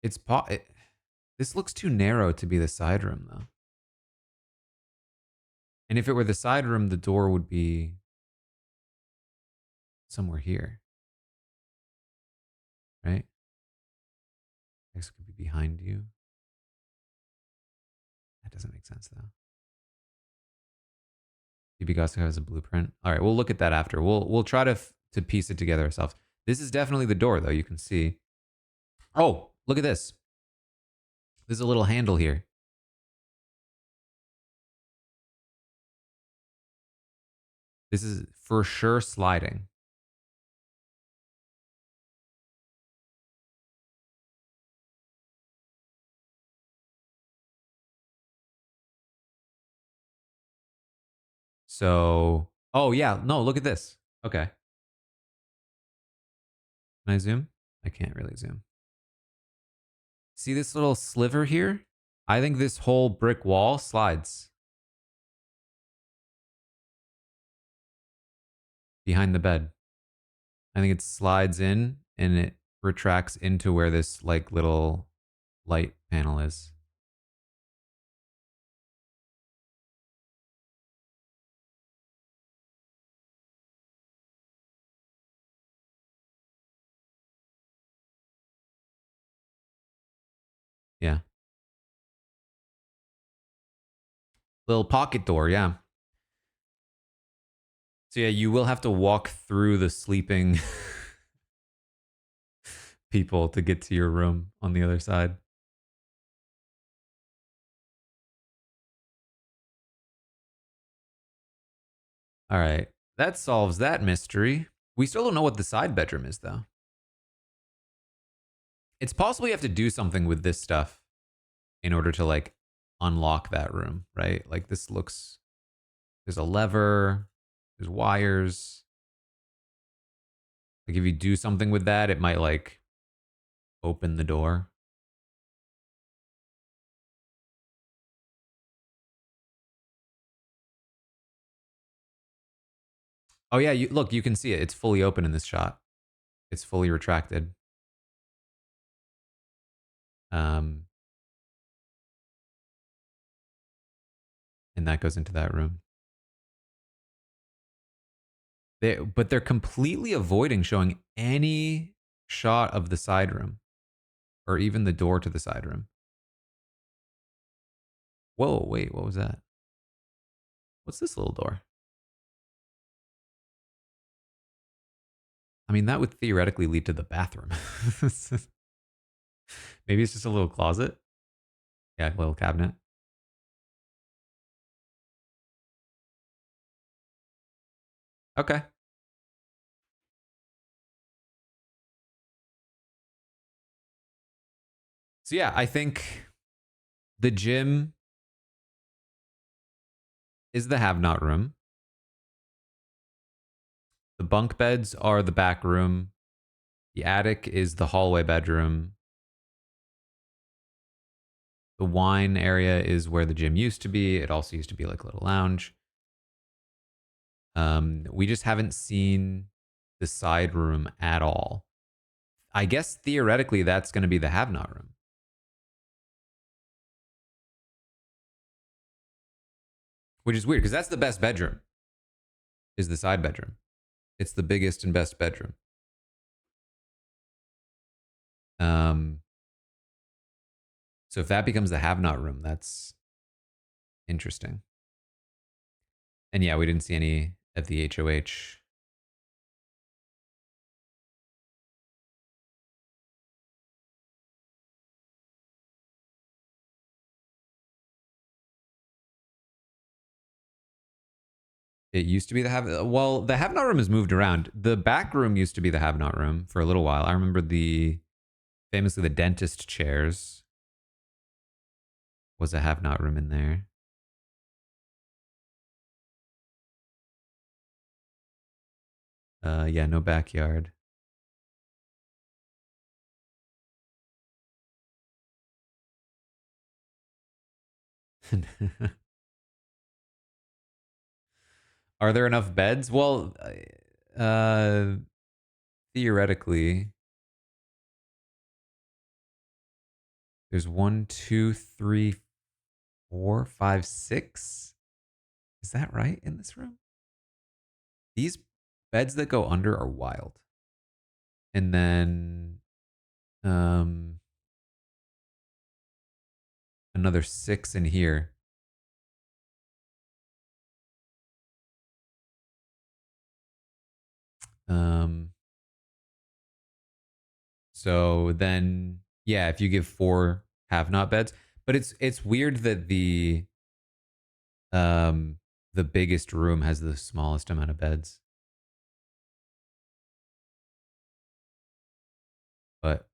it's this looks too narrow to be the side room though. And if it were the side room, the door would be somewhere here, right? This could be behind you. That doesn't make sense though. Picasso has a blueprint. All right, we'll look at that after. We'll try to piece it together ourselves. This is definitely the door though. You can see. Oh, look at this. There's a little handle here. This is for sure sliding. So, oh yeah, no, look at this. Okay. Can I zoom? I can't really zoom. See this little sliver here? I think this whole brick wall slides behind the bed. I think it slides in and it retracts into where this like little light panel is. Yeah. Little pocket door, yeah. So yeah, you will have to walk through the sleeping people to get to your room on the other side. All right. That solves that mystery. We still don't know what the side bedroom is, though. It's possible you have to do something with this stuff in order to like unlock that room, right? Like this looks, there's a lever, there's wires. Like if you do something with that, it might like open the door. Oh yeah, look, you can see it. It's fully open in this shot. It's fully retracted. Um, and that goes into that room. But they're completely avoiding showing any shot of the side room or even the door to the side room. Whoa, wait, what was that? What's this little door? I mean, that would theoretically lead to the bathroom. Maybe it's just a little closet. Yeah, a little cabinet. Okay. So yeah, I think the gym is the have not room. The bunk beds are the back room. The attic is the hallway bedroom. The wine area is where the gym used to be. It also used to be like a little lounge. We just haven't seen the side room at all. I guess theoretically that's going to be the have not room, which is weird because that's the best bedroom. Is the side bedroom. It's the biggest and best bedroom. Um, so if that becomes the have not room, that's interesting. And yeah, we didn't see any of the HOH. It used to be the have. Well, the have not room has moved around. The back room used to be the have not room for a little while. I remember famously the dentist chairs was a have not room in there. Yeah, no backyard. Are there enough beds? Well, uh, theoretically, there's one, two, three, four, five, six. Is that right in this room? These beds that go under are wild. And then um another six in here. Um so then yeah, if you give four have not beds, but it's weird that um the biggest room has the smallest amount of beds. But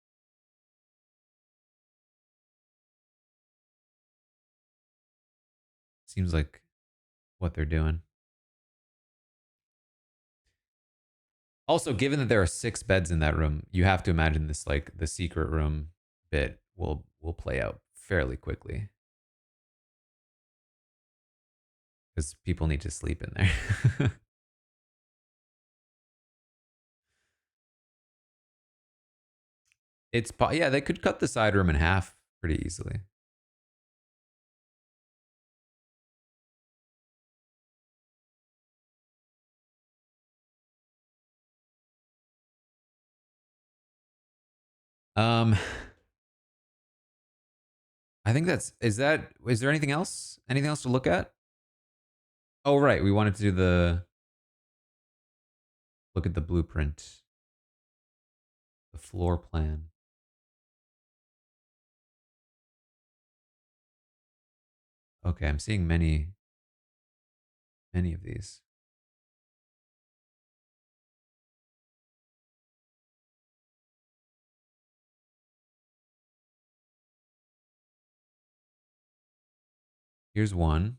seems like what they're doing. Also, given that there are six beds in that room, you have to imagine this like the secret room bit will play out fairly quickly because people need to sleep in there. Yeah, they could cut the side room in half pretty easily. Um, I think is there anything else? Anything else to look at? Oh, right. We wanted to do look at the blueprint, the floor plan. Okay, I'm seeing many of these. Here's one.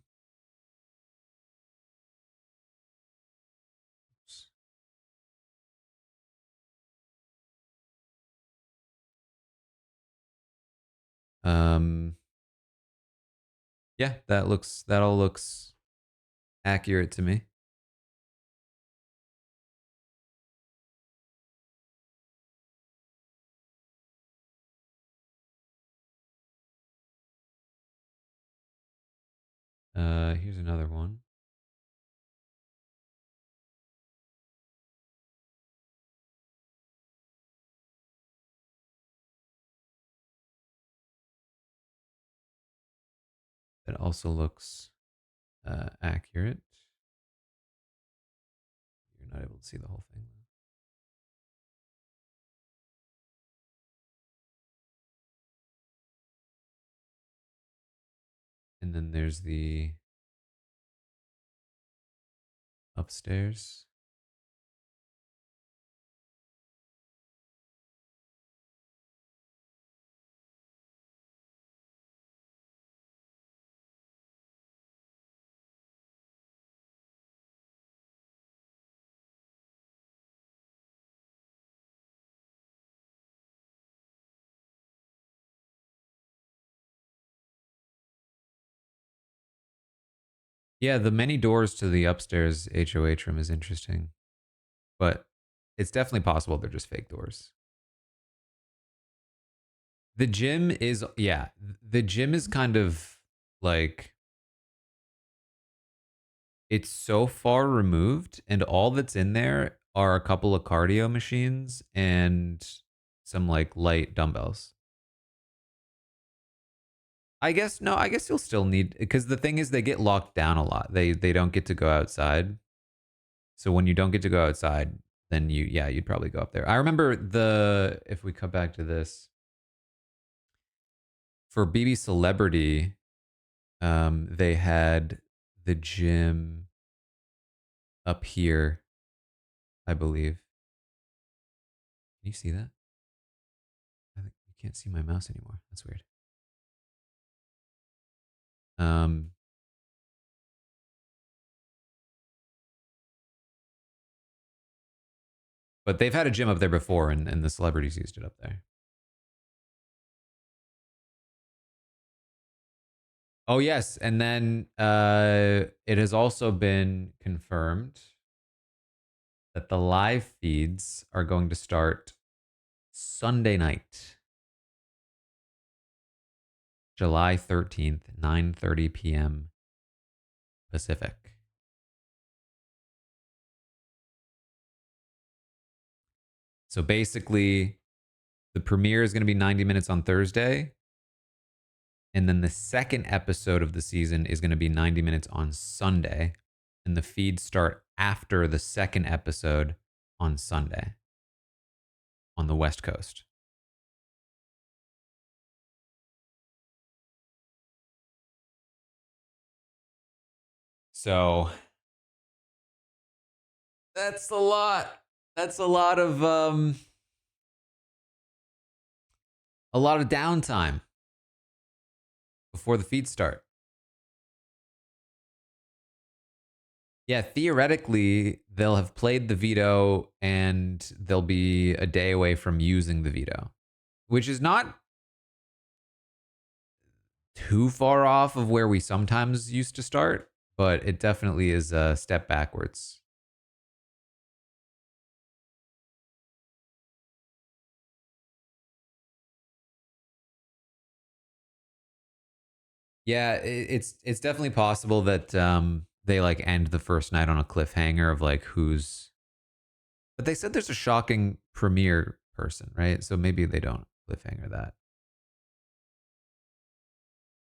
Um, yeah, that all looks accurate to me. Here's another one. That also looks accurate. You're not able to see the whole thing. And then there's the upstairs. Yeah, the many doors to the upstairs HOH room is interesting, but it's definitely possible they're just fake doors. The gym is, yeah, the gym is kind of like, it's so far removed, and all that's in there are a couple of cardio machines and some like light dumbbells. I guess no, I guess you'll still need, because the thing is they get locked down a lot. They don't get to go outside. So when you don't get to go outside, then you'd probably go up there. I remember if we come back to this, for BB Celebrity, they had the gym up here, I believe. Can you see that? I think you can't see my mouse anymore. That's weird. Um, but they've had a gym up there before, and the celebrities used it up there. Oh yes, and then it has also been confirmed that the live feeds are going to start Sunday night, July 13th, 9:30 p.m. Pacific. So basically, the premiere is going to be 90 minutes on Thursday. And then the second episode of the season is going to be 90 minutes on Sunday. And the feeds start after the second episode on Sunday on the West Coast. So that's a lot. That's a lot of downtime before the feeds start. Yeah, theoretically, they'll have played the veto and they'll be a day away from using the veto, which is not too far off of where we sometimes used to start, but it definitely is a step backwards. Yeah, it's definitely possible that they like end the first night on a cliffhanger of like who's. But they said there's a shocking premiere person, right? So maybe they don't cliffhanger that.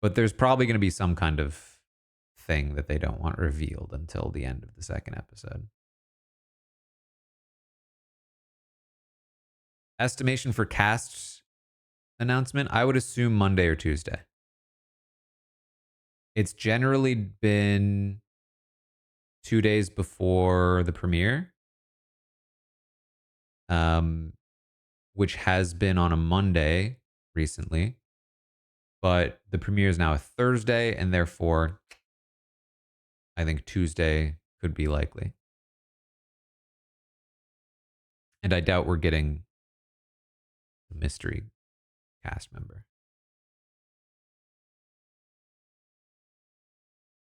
But there's probably going to be some kind of thing that they don't want revealed until the end of the second episode. Estimation for cast announcement, I would assume Monday or Tuesday. It's generally been 2 days before the premiere, which has been on a Monday recently. But the premiere is now a Thursday, and therefore, I think Tuesday could be likely. And I doubt we're getting the mystery cast member.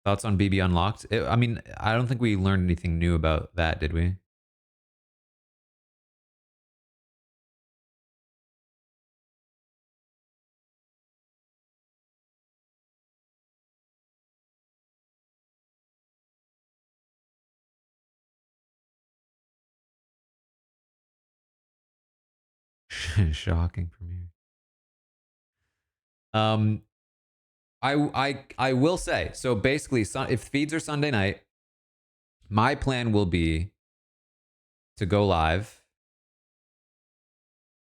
Thoughts on BB Unlocked? I mean, I don't think we learned anything new about that, did we? Shocking premiere. Um, I will say, so basically, if feeds are Sunday night, my plan will be to go live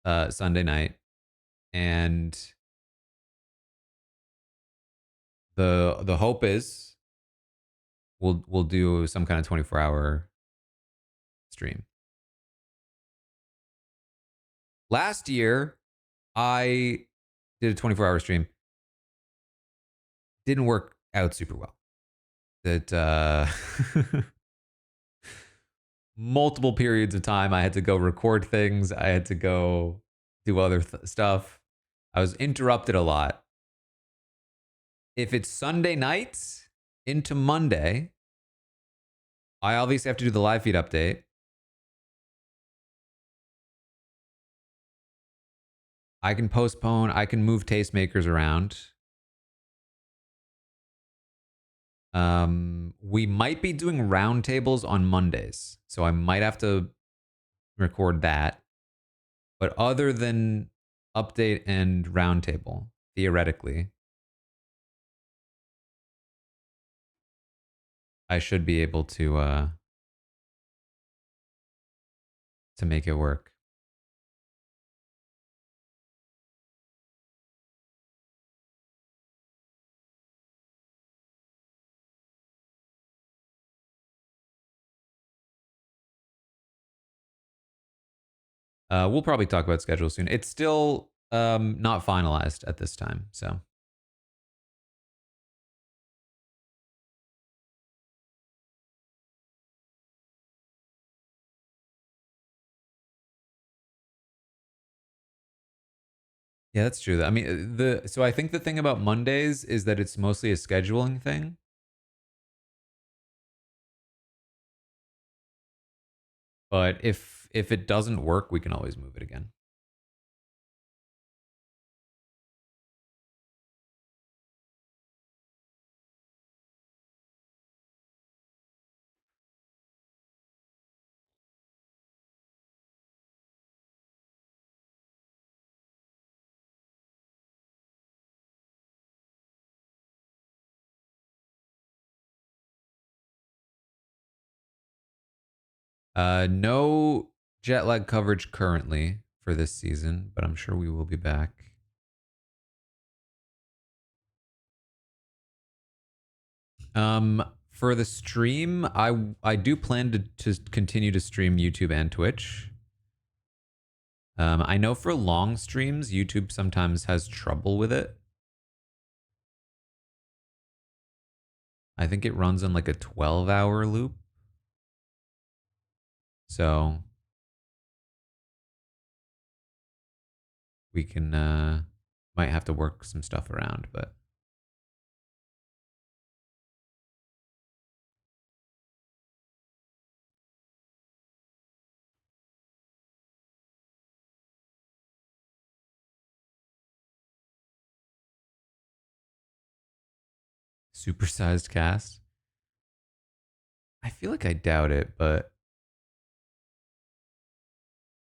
Sunday night, and the hope is we'll do some kind of 24-hour stream. Last year, I did a 24-hour stream. Didn't work out super well. That multiple periods of time I had to go record things. I had to go do other stuff. I was interrupted a lot. If it's Sunday nights into Monday, I obviously have to do the live feed update. I can postpone. I can move tastemakers around. We might be doing roundtables on Mondays, so I might have to record that. But other than update and roundtable, theoretically, I should be able to make it work. We'll probably talk about schedule soon. It's still not finalized at this time, so. Yeah, that's true. I mean, so I think the thing about Mondays is that it's mostly a scheduling thing. But if it doesn't work, we can always move it again. No jet lag coverage currently for this season, but I'm sure we will be back. For the stream, I do plan to continue to stream YouTube and Twitch. I know for long streams, YouTube sometimes has trouble with it. I think it runs on like a 12-hour loop. So we can might have to work some stuff around, but supersized cast. I feel like I doubt it, but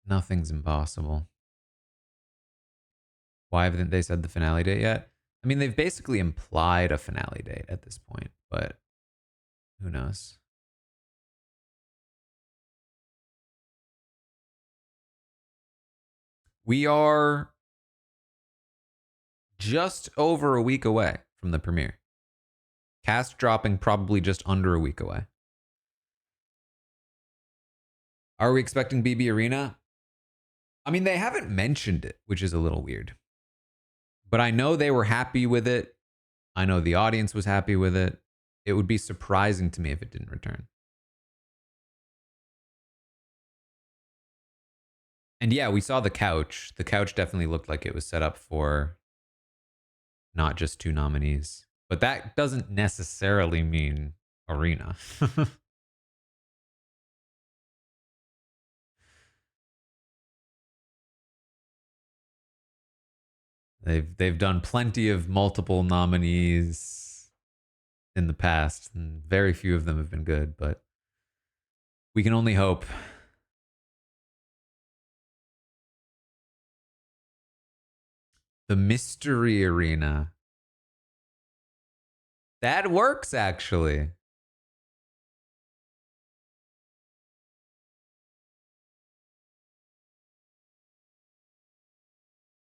nothing's impossible. Why haven't they said the finale date yet? I mean, they've basically implied a finale date at this point, but who knows? We are just over a week away from the premiere. Cast dropping probably just under a week away. Are we expecting BB Arena? I mean, they haven't mentioned it, which is a little weird. But I know they were happy with it. I know the audience was happy with it. It would be surprising to me if it didn't return. And yeah, we saw the couch. The couch definitely looked like it was set up for not just two nominees. But that doesn't necessarily mean Arena. They've done plenty of multiple nominees in the past, and very few of them have been good, but we can only hope. The Mystery Arena. That works actually.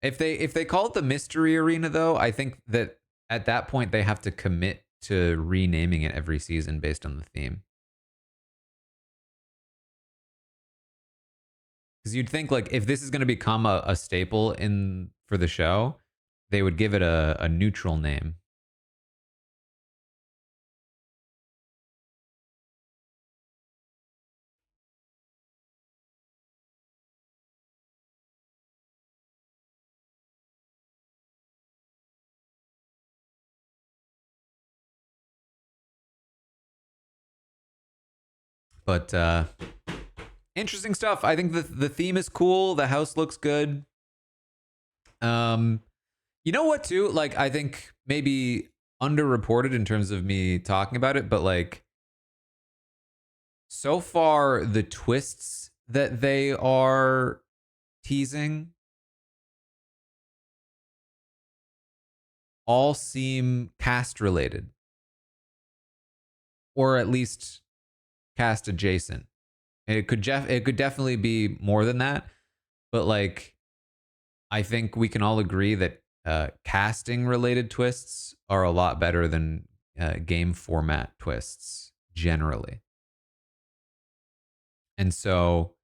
If they call it the Mystery Arena though, I think that at that point they have to commit to renaming it every season based on the theme. Because you'd think like if this is going to become a staple in for the show, they would give it a neutral name. But interesting stuff. I think the theme is cool. The house looks good. Um, you know what too? Like I think maybe underreported in terms of me talking about it, but like so far the twists that they are teasing all seem cast related, or at least cast adjacent. It could definitely be more than that, but like I think we can all agree that casting related twists are a lot better than game format twists generally. And so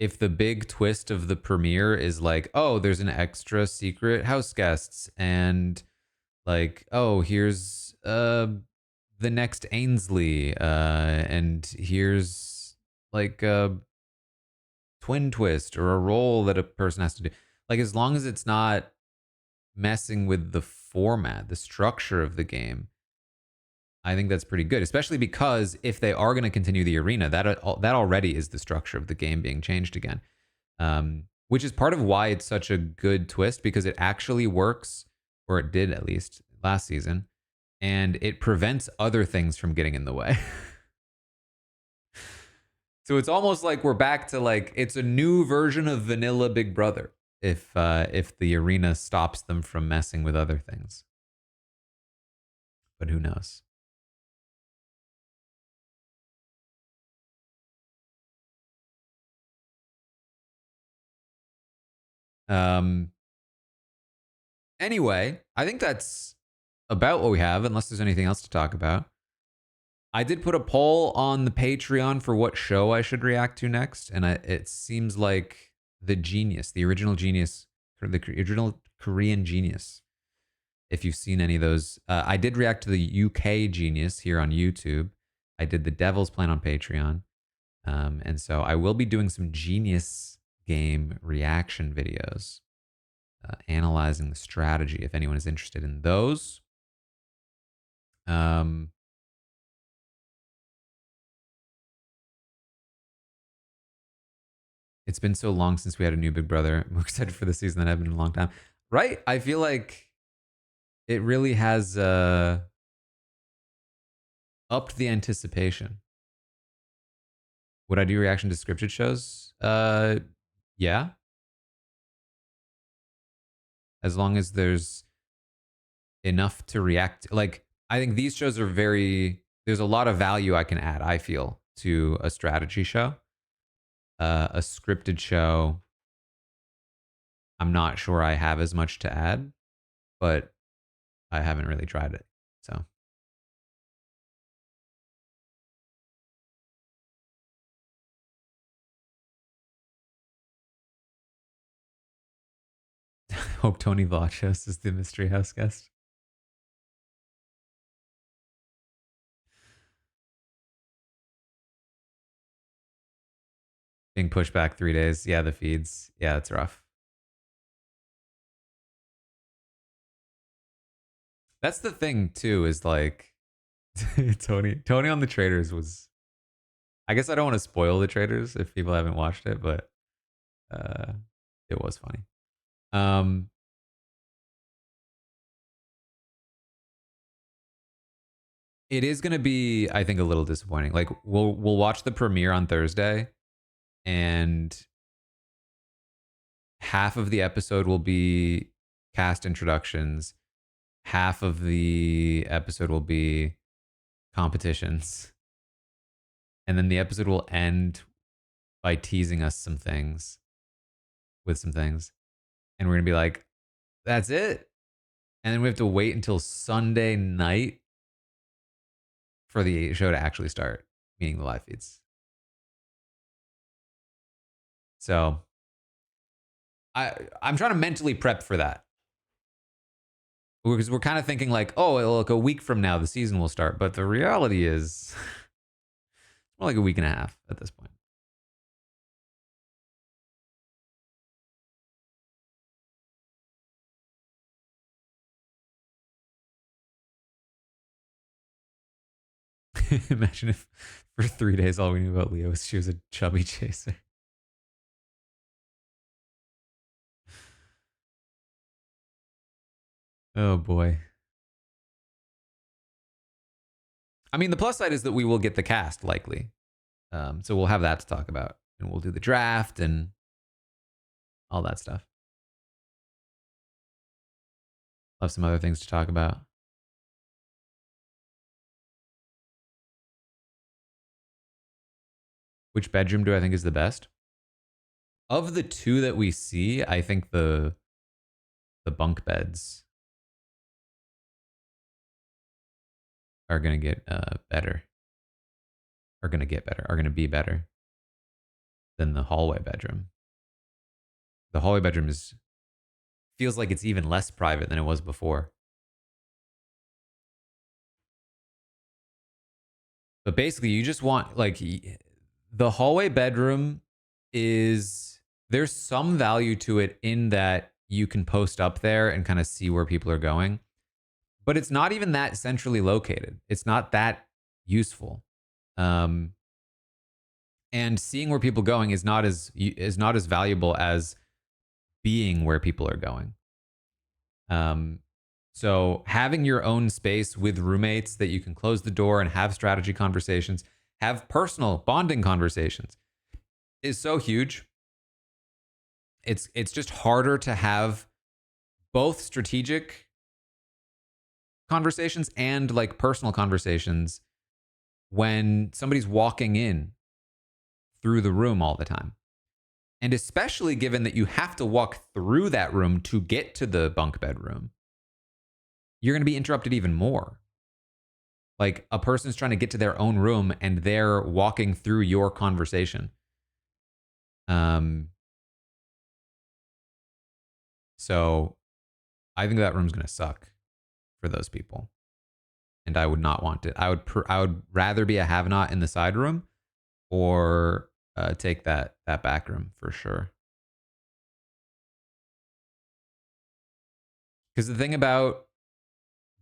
if the big twist of the premiere is like, oh, there's an extra secret house guests, and like, oh, here's the next Ainsley, and here's like a twin twist or a role that a person has to do. Like, as long as it's not messing with the format, the structure of the game, I think that's pretty good. Especially because if they are going to continue the arena, that already is the structure of the game being changed again, which is part of why it's such a good twist because it actually works, or it did at least last season, and it prevents other things from getting in the way. So it's almost like we're back to like it's a new version of vanilla Big Brother if the arena stops them from messing with other things. But who knows? Um. Anyway, I think that's about what we have, unless there's anything else to talk about. I did put a poll on the Patreon for what show I should react to next, and it seems like the original Genius, the original Korean Genius. If you've seen any of those, I did react to the UK Genius here on YouTube. I did the Devil's Plan on Patreon, and so I will be doing some Genius game reaction videos, analyzing the strategy. If anyone is interested in those, um, it's been so long since we had a new Big Brother. I'm excited for the season that I've been in a long time. Right? I feel like it really has upped the anticipation. Would I do reaction to scripted shows? Yeah. As long as there's enough to react. Like, I think these shows are there's a lot of value I can add, I feel, to a strategy show. A scripted show, I'm not sure I have as much to add, but I haven't really tried it. So hope Tony Vlachos is the Mystery House guest. Being pushed back 3 days. Yeah, the feeds. Yeah, it's rough. That's the thing too, is like Tony on the Traders was, I guess I don't want to spoil the Traders if people haven't watched it, but uh it was funny. Um it is gonna be, I think, a little disappointing. Like we'll watch the premiere on Thursday, and half of the episode will be cast introductions, half of the episode will be competitions, and then the episode will end by teasing us some things with some things, and we're gonna be like, that's it. And then we have to wait until Sunday night for the show to actually start, meaning the live feeds. So I'm trying to mentally prep for that, because we're kind of thinking like, oh, look, a week from now the season will start, but the reality is it's more like a week and a half at this point. Imagine if for 3 days all we knew about Leo was she was a chubby chaser. Oh boy. I mean, the plus side is that we will get the cast likely. So we'll have that to talk about, and we'll do the draft and all that stuff. We'll have some other things to talk about. Which bedroom do I think is the best? Of the two that we see, I think the bunk beds are gonna get better. Are gonna get better. Are gonna be better than the hallway bedroom. The hallway bedroom feels like it's even less private than it was before. But basically, you just want, like, the hallway bedroom is, there's some value to it in that you can post up there and kind of see where people are going, but it's not even that centrally located. It's not that useful. And seeing where people are going is not as valuable as being where people are going. So having your own space with roommates that you can close the door and have strategy conversations, have personal bonding conversations, is so huge. It's just harder to have both strategic conversations and like personal conversations when somebody's walking in through the room all the time. And especially given that you have to walk through that room to get to the bunk bedroom, you're going to be interrupted even more. Like, a person's trying to get to their own room and they're walking through your conversation. So I think that room's going to suck for those people. And I would not want it. I would rather be a have not in the side room, or take that back room for sure. Because the thing about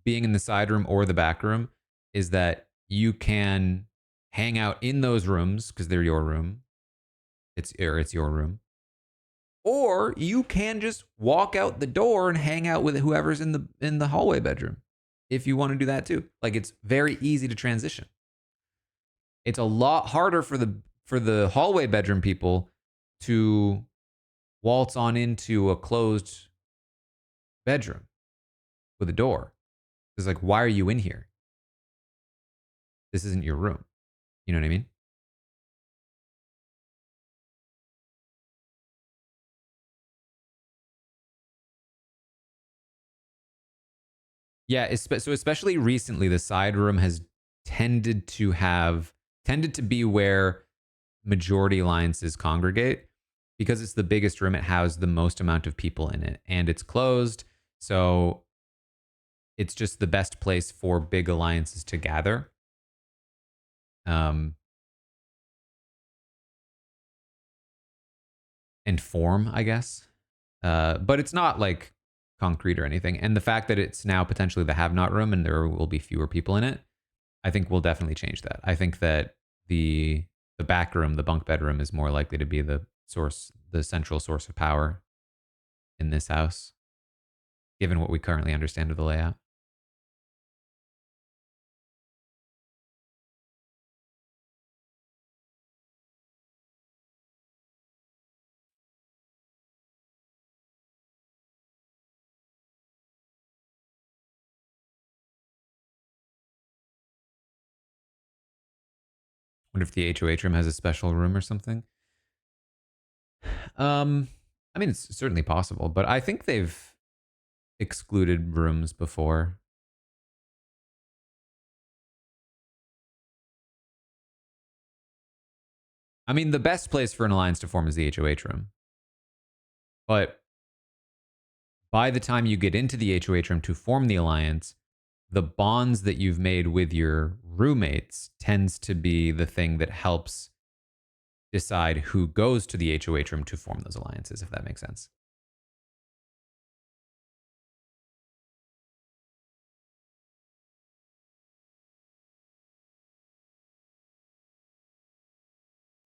being in the side room or the back room is that you can hang out in those rooms because they're your room. It's your room. Or you can just walk out the door and hang out with whoever's in the hallway bedroom if you want to do that too. Like, it's very easy to transition. It's a lot harder for the hallway bedroom people to waltz on into a closed bedroom with a door. It's like, why are you in here? This isn't your room. You know what I mean? Yeah, so especially recently, the side room has tended to be where majority alliances congregate because it's the biggest room. It has the most amount of people in it, and it's closed, so it's just the best place for big alliances to gather. Um, and form, I guess. But it's not like concrete or anything. And the fact that it's now potentially the have not room and there will be fewer people in it, I think will definitely change that. I think that the back room, the bunk bedroom, is more likely to be the central source of power in this house, given what we currently understand of the layout. Wonder if the HOH room has a special room or something. Um, I mean, it's certainly possible, but I think they've excluded rooms before. I mean, the best place for an alliance to form is the HOH room. But by the time you get into the HOH room to form the alliance, the bonds that you've made with your roommates tends to be the thing that helps decide who goes to the HOH room to form those alliances, if that makes sense.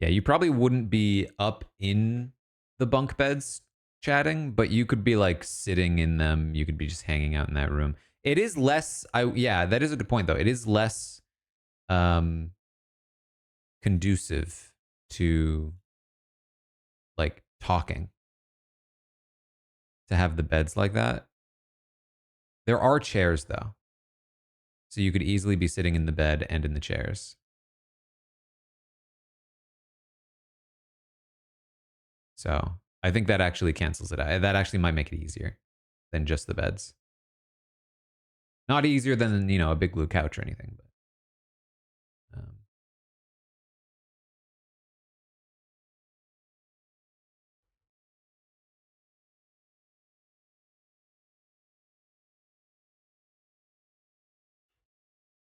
Yeah, you probably wouldn't be up in the bunk beds chatting, but you could be like sitting in them. You could be just hanging out in that room. It is less yeah, that is a good point though. It is less um conducive to like talking to have the beds like that. There are chairs though. So you could easily be sitting in the bed and in the chairs. So I think that actually cancels it out. That actually might make it easier than just the beds. Not easier than, a big blue couch or anything, but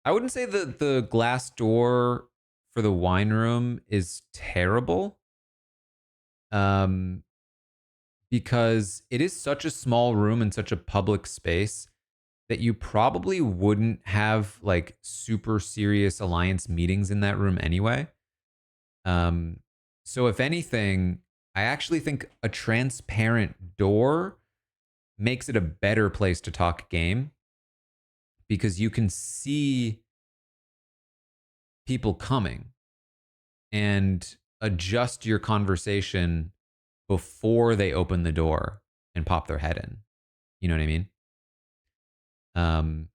I wouldn't say that the glass door for the wine room is terrible. Um, because it is such a small room and such a public space that you probably wouldn't have like super serious alliance meetings in that room anyway. Um, so if anything, I actually think a transparent door makes it a better place to talk game because you can see people coming and adjust your conversation before they open the door and pop their head in. You know what I mean? Um,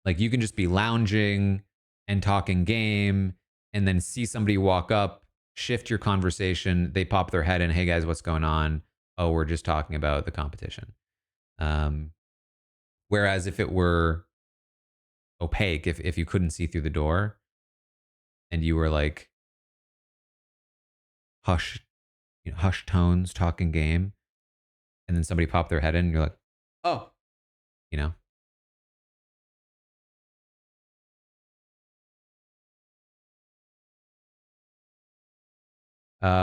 like you can just be lounging and talking game and then see somebody walk up, shift your conversation. They pop their head in. Hey guys, what's going on? Oh, we're just talking about the competition. Um, whereas if it were opaque, if you couldn't see through the door and you were like hush, hush tones talking game, and then somebody popped their head in, and you're like, oh, you know,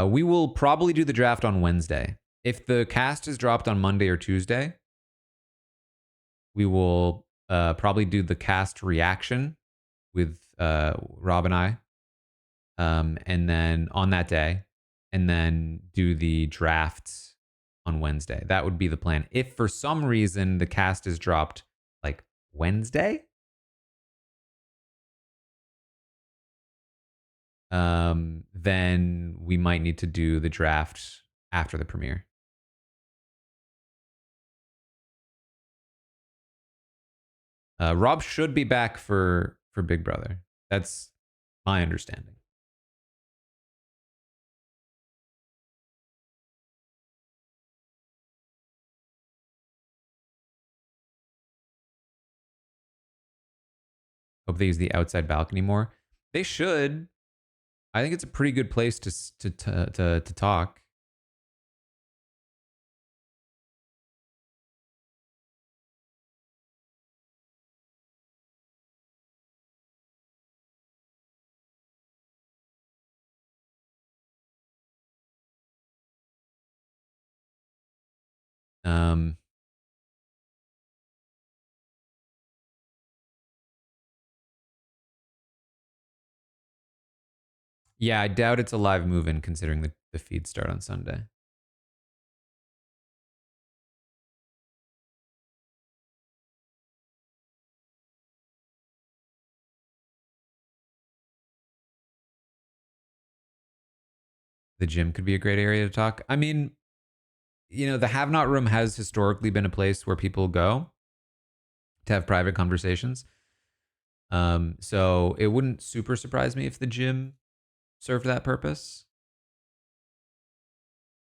we will probably do the draft on Wednesday. If the cast is dropped on Monday or Tuesday, we will probably do the cast reaction with Rob and I, and then on that day, and then do the drafts on Wednesday. That would be the plan. If for some reason the cast is dropped like Wednesday, then we might need to do the draft after the premiere. Rob should be back for Big Brother. That's my understanding. Hope they use the outside balcony more. They should. I think it's a pretty good place to talk. Um, yeah, I doubt it's a live move-in considering the feeds start on Sunday. The gym could be a great area to talk. I mean, the Have Not Room has historically been a place where people go to have private conversations. So it wouldn't super surprise me if the gym served that purpose.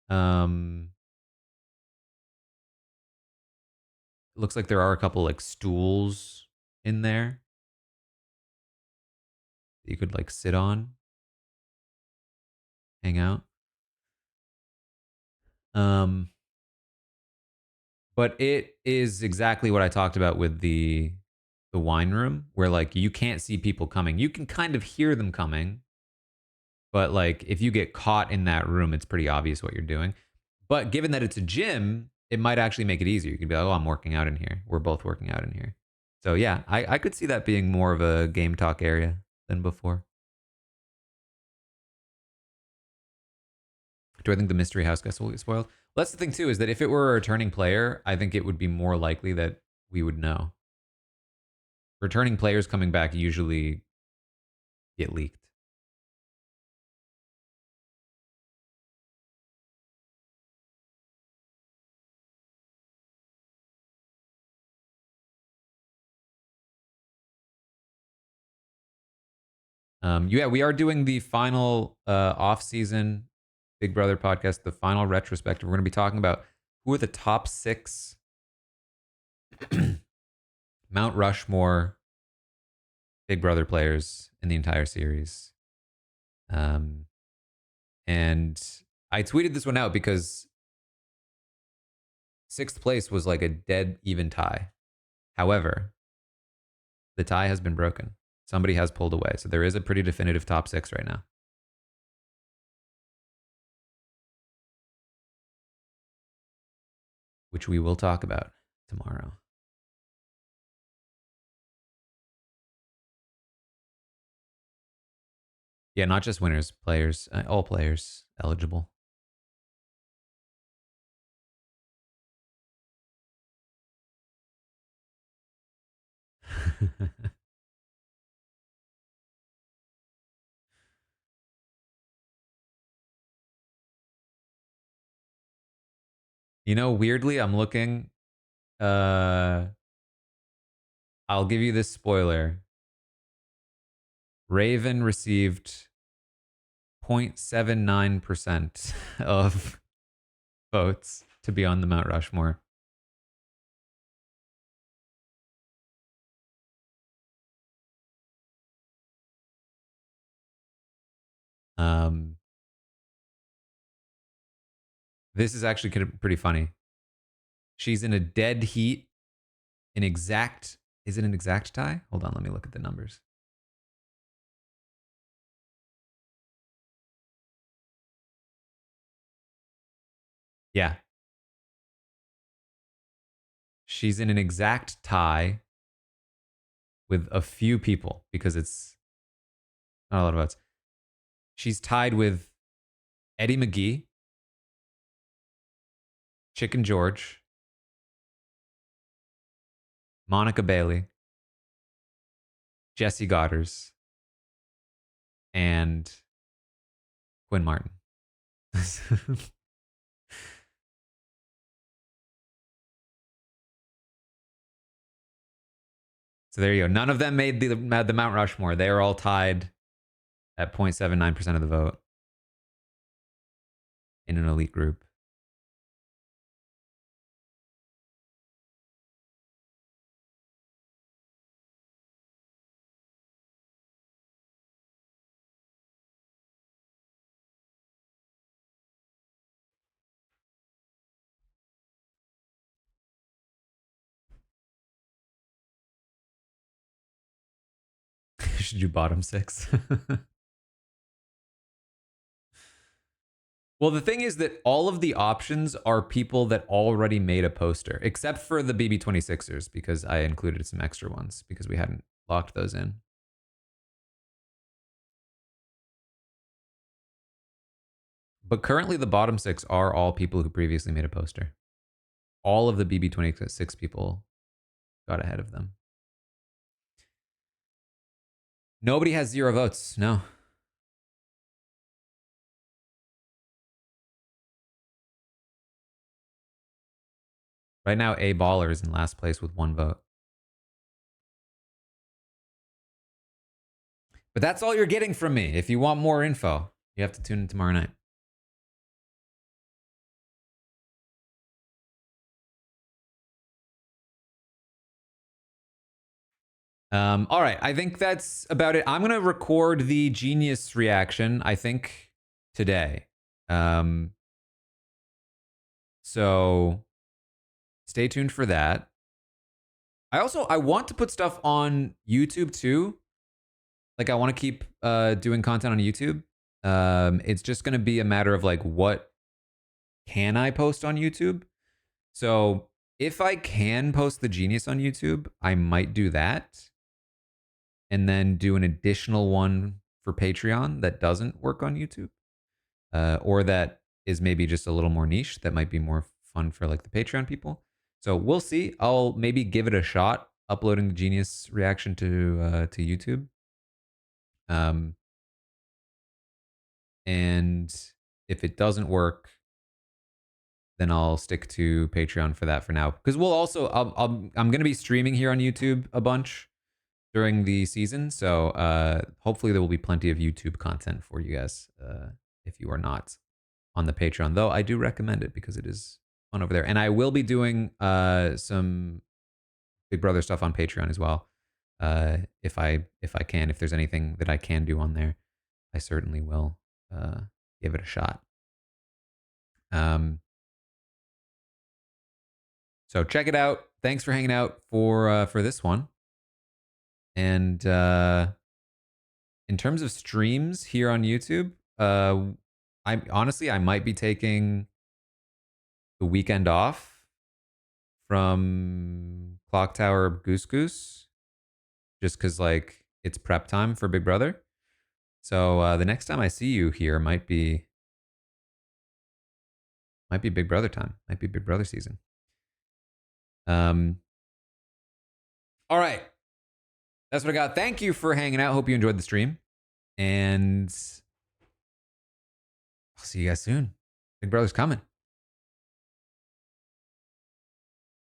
Um, it looks like there are a couple like stools in there that you could like sit on, hang out. Um, but it is exactly what I talked about with the wine room, where like you can't see people coming. You can kind of hear them coming, but like if you get caught in that room, it's pretty obvious what you're doing. But given that it's a gym, it might actually make it easier. You could be like, oh, I'm working out in here. We're both working out in here. So yeah, I could see that being more of a game talk area than before. Do I think the mystery house guest will get spoiled? Well, that's the thing too, is that if it were a returning player, I think it would be more likely that we would know. Returning players coming back usually get leaked. Yeah, we are doing the final off-season Big Brother podcast, the final retrospective. We're going to be talking about who are the top 6 Mount Rushmore Big Brother players in the entire series. Um, and I tweeted this one out because 6th place was like a dead even tie. However, the tie has been broken. Somebody has pulled away. So there is a pretty definitive top 6 right now, which we will talk about tomorrow. Yeah, not just winners, players, all players eligible. Weirdly, I'm looking. Uh, I'll give you this spoiler. Raven received 0.79% of votes to be on the Mount Rushmore. Um, this is actually pretty funny. She's in a dead heat. Is it an exact tie? Hold on, let me look at the numbers. Yeah. She's in an exact tie with a few people because it's not a lot of votes. She's tied with Eddie McGee, Chicken George, Monica Bailey, Jesse Goddard, and Quinn Martin. So there you go. None of them made the Mount Rushmore. They are all tied at 0.79% of the vote in an elite group. Should you bottom 6? Well, the thing is that all of the options are people that already made a poster, except for the BB26ers, because I included some extra ones because we hadn't locked those in. But currently, the bottom 6 are all people who previously made a poster. All of the BB26 people got ahead of them. Nobody has 0 votes. No. Right now, A Baller is in last place with 1 vote. But that's all you're getting from me. If you want more info, you have to tune in tomorrow night. All right, I think that's about it. I'm gonna record the Genius reaction, I think, today. So stay tuned for that. I want to put stuff on YouTube too. Like I want to keep doing content on YouTube. It's just gonna be a matter of like what can I post on YouTube? So if I can post the Genius on YouTube, I might do that. And then do an additional one for Patreon that doesn't work on YouTube, or that is maybe just a little more niche that might be more fun for like the Patreon people. So we'll see. I'll maybe give it a shot uploading the Genius reaction to YouTube. And if it doesn't work, then I'll stick to Patreon for that for now. Because we'll also I'm going to be streaming here on YouTube a bunch during the season. So hopefully there will be plenty of YouTube content for you guys if you are not on the Patreon. Though I do recommend it because it is fun over there. And I will be doing some Big Brother stuff on Patreon as well. If I can, if there's anything that I can do on there, I certainly will give it a shot. So check it out. Thanks for hanging out for this one. And in terms of streams here on YouTube, I might be taking the weekend off from Clock Tower Goose Goose, just because like it's prep time for Big Brother. So the next time I see you here might be Big Brother time, might be Big Brother season. All right, that's what I got. Thank you for hanging out. Hope you enjoyed the stream, and I'll see you guys soon. Big Brother's coming.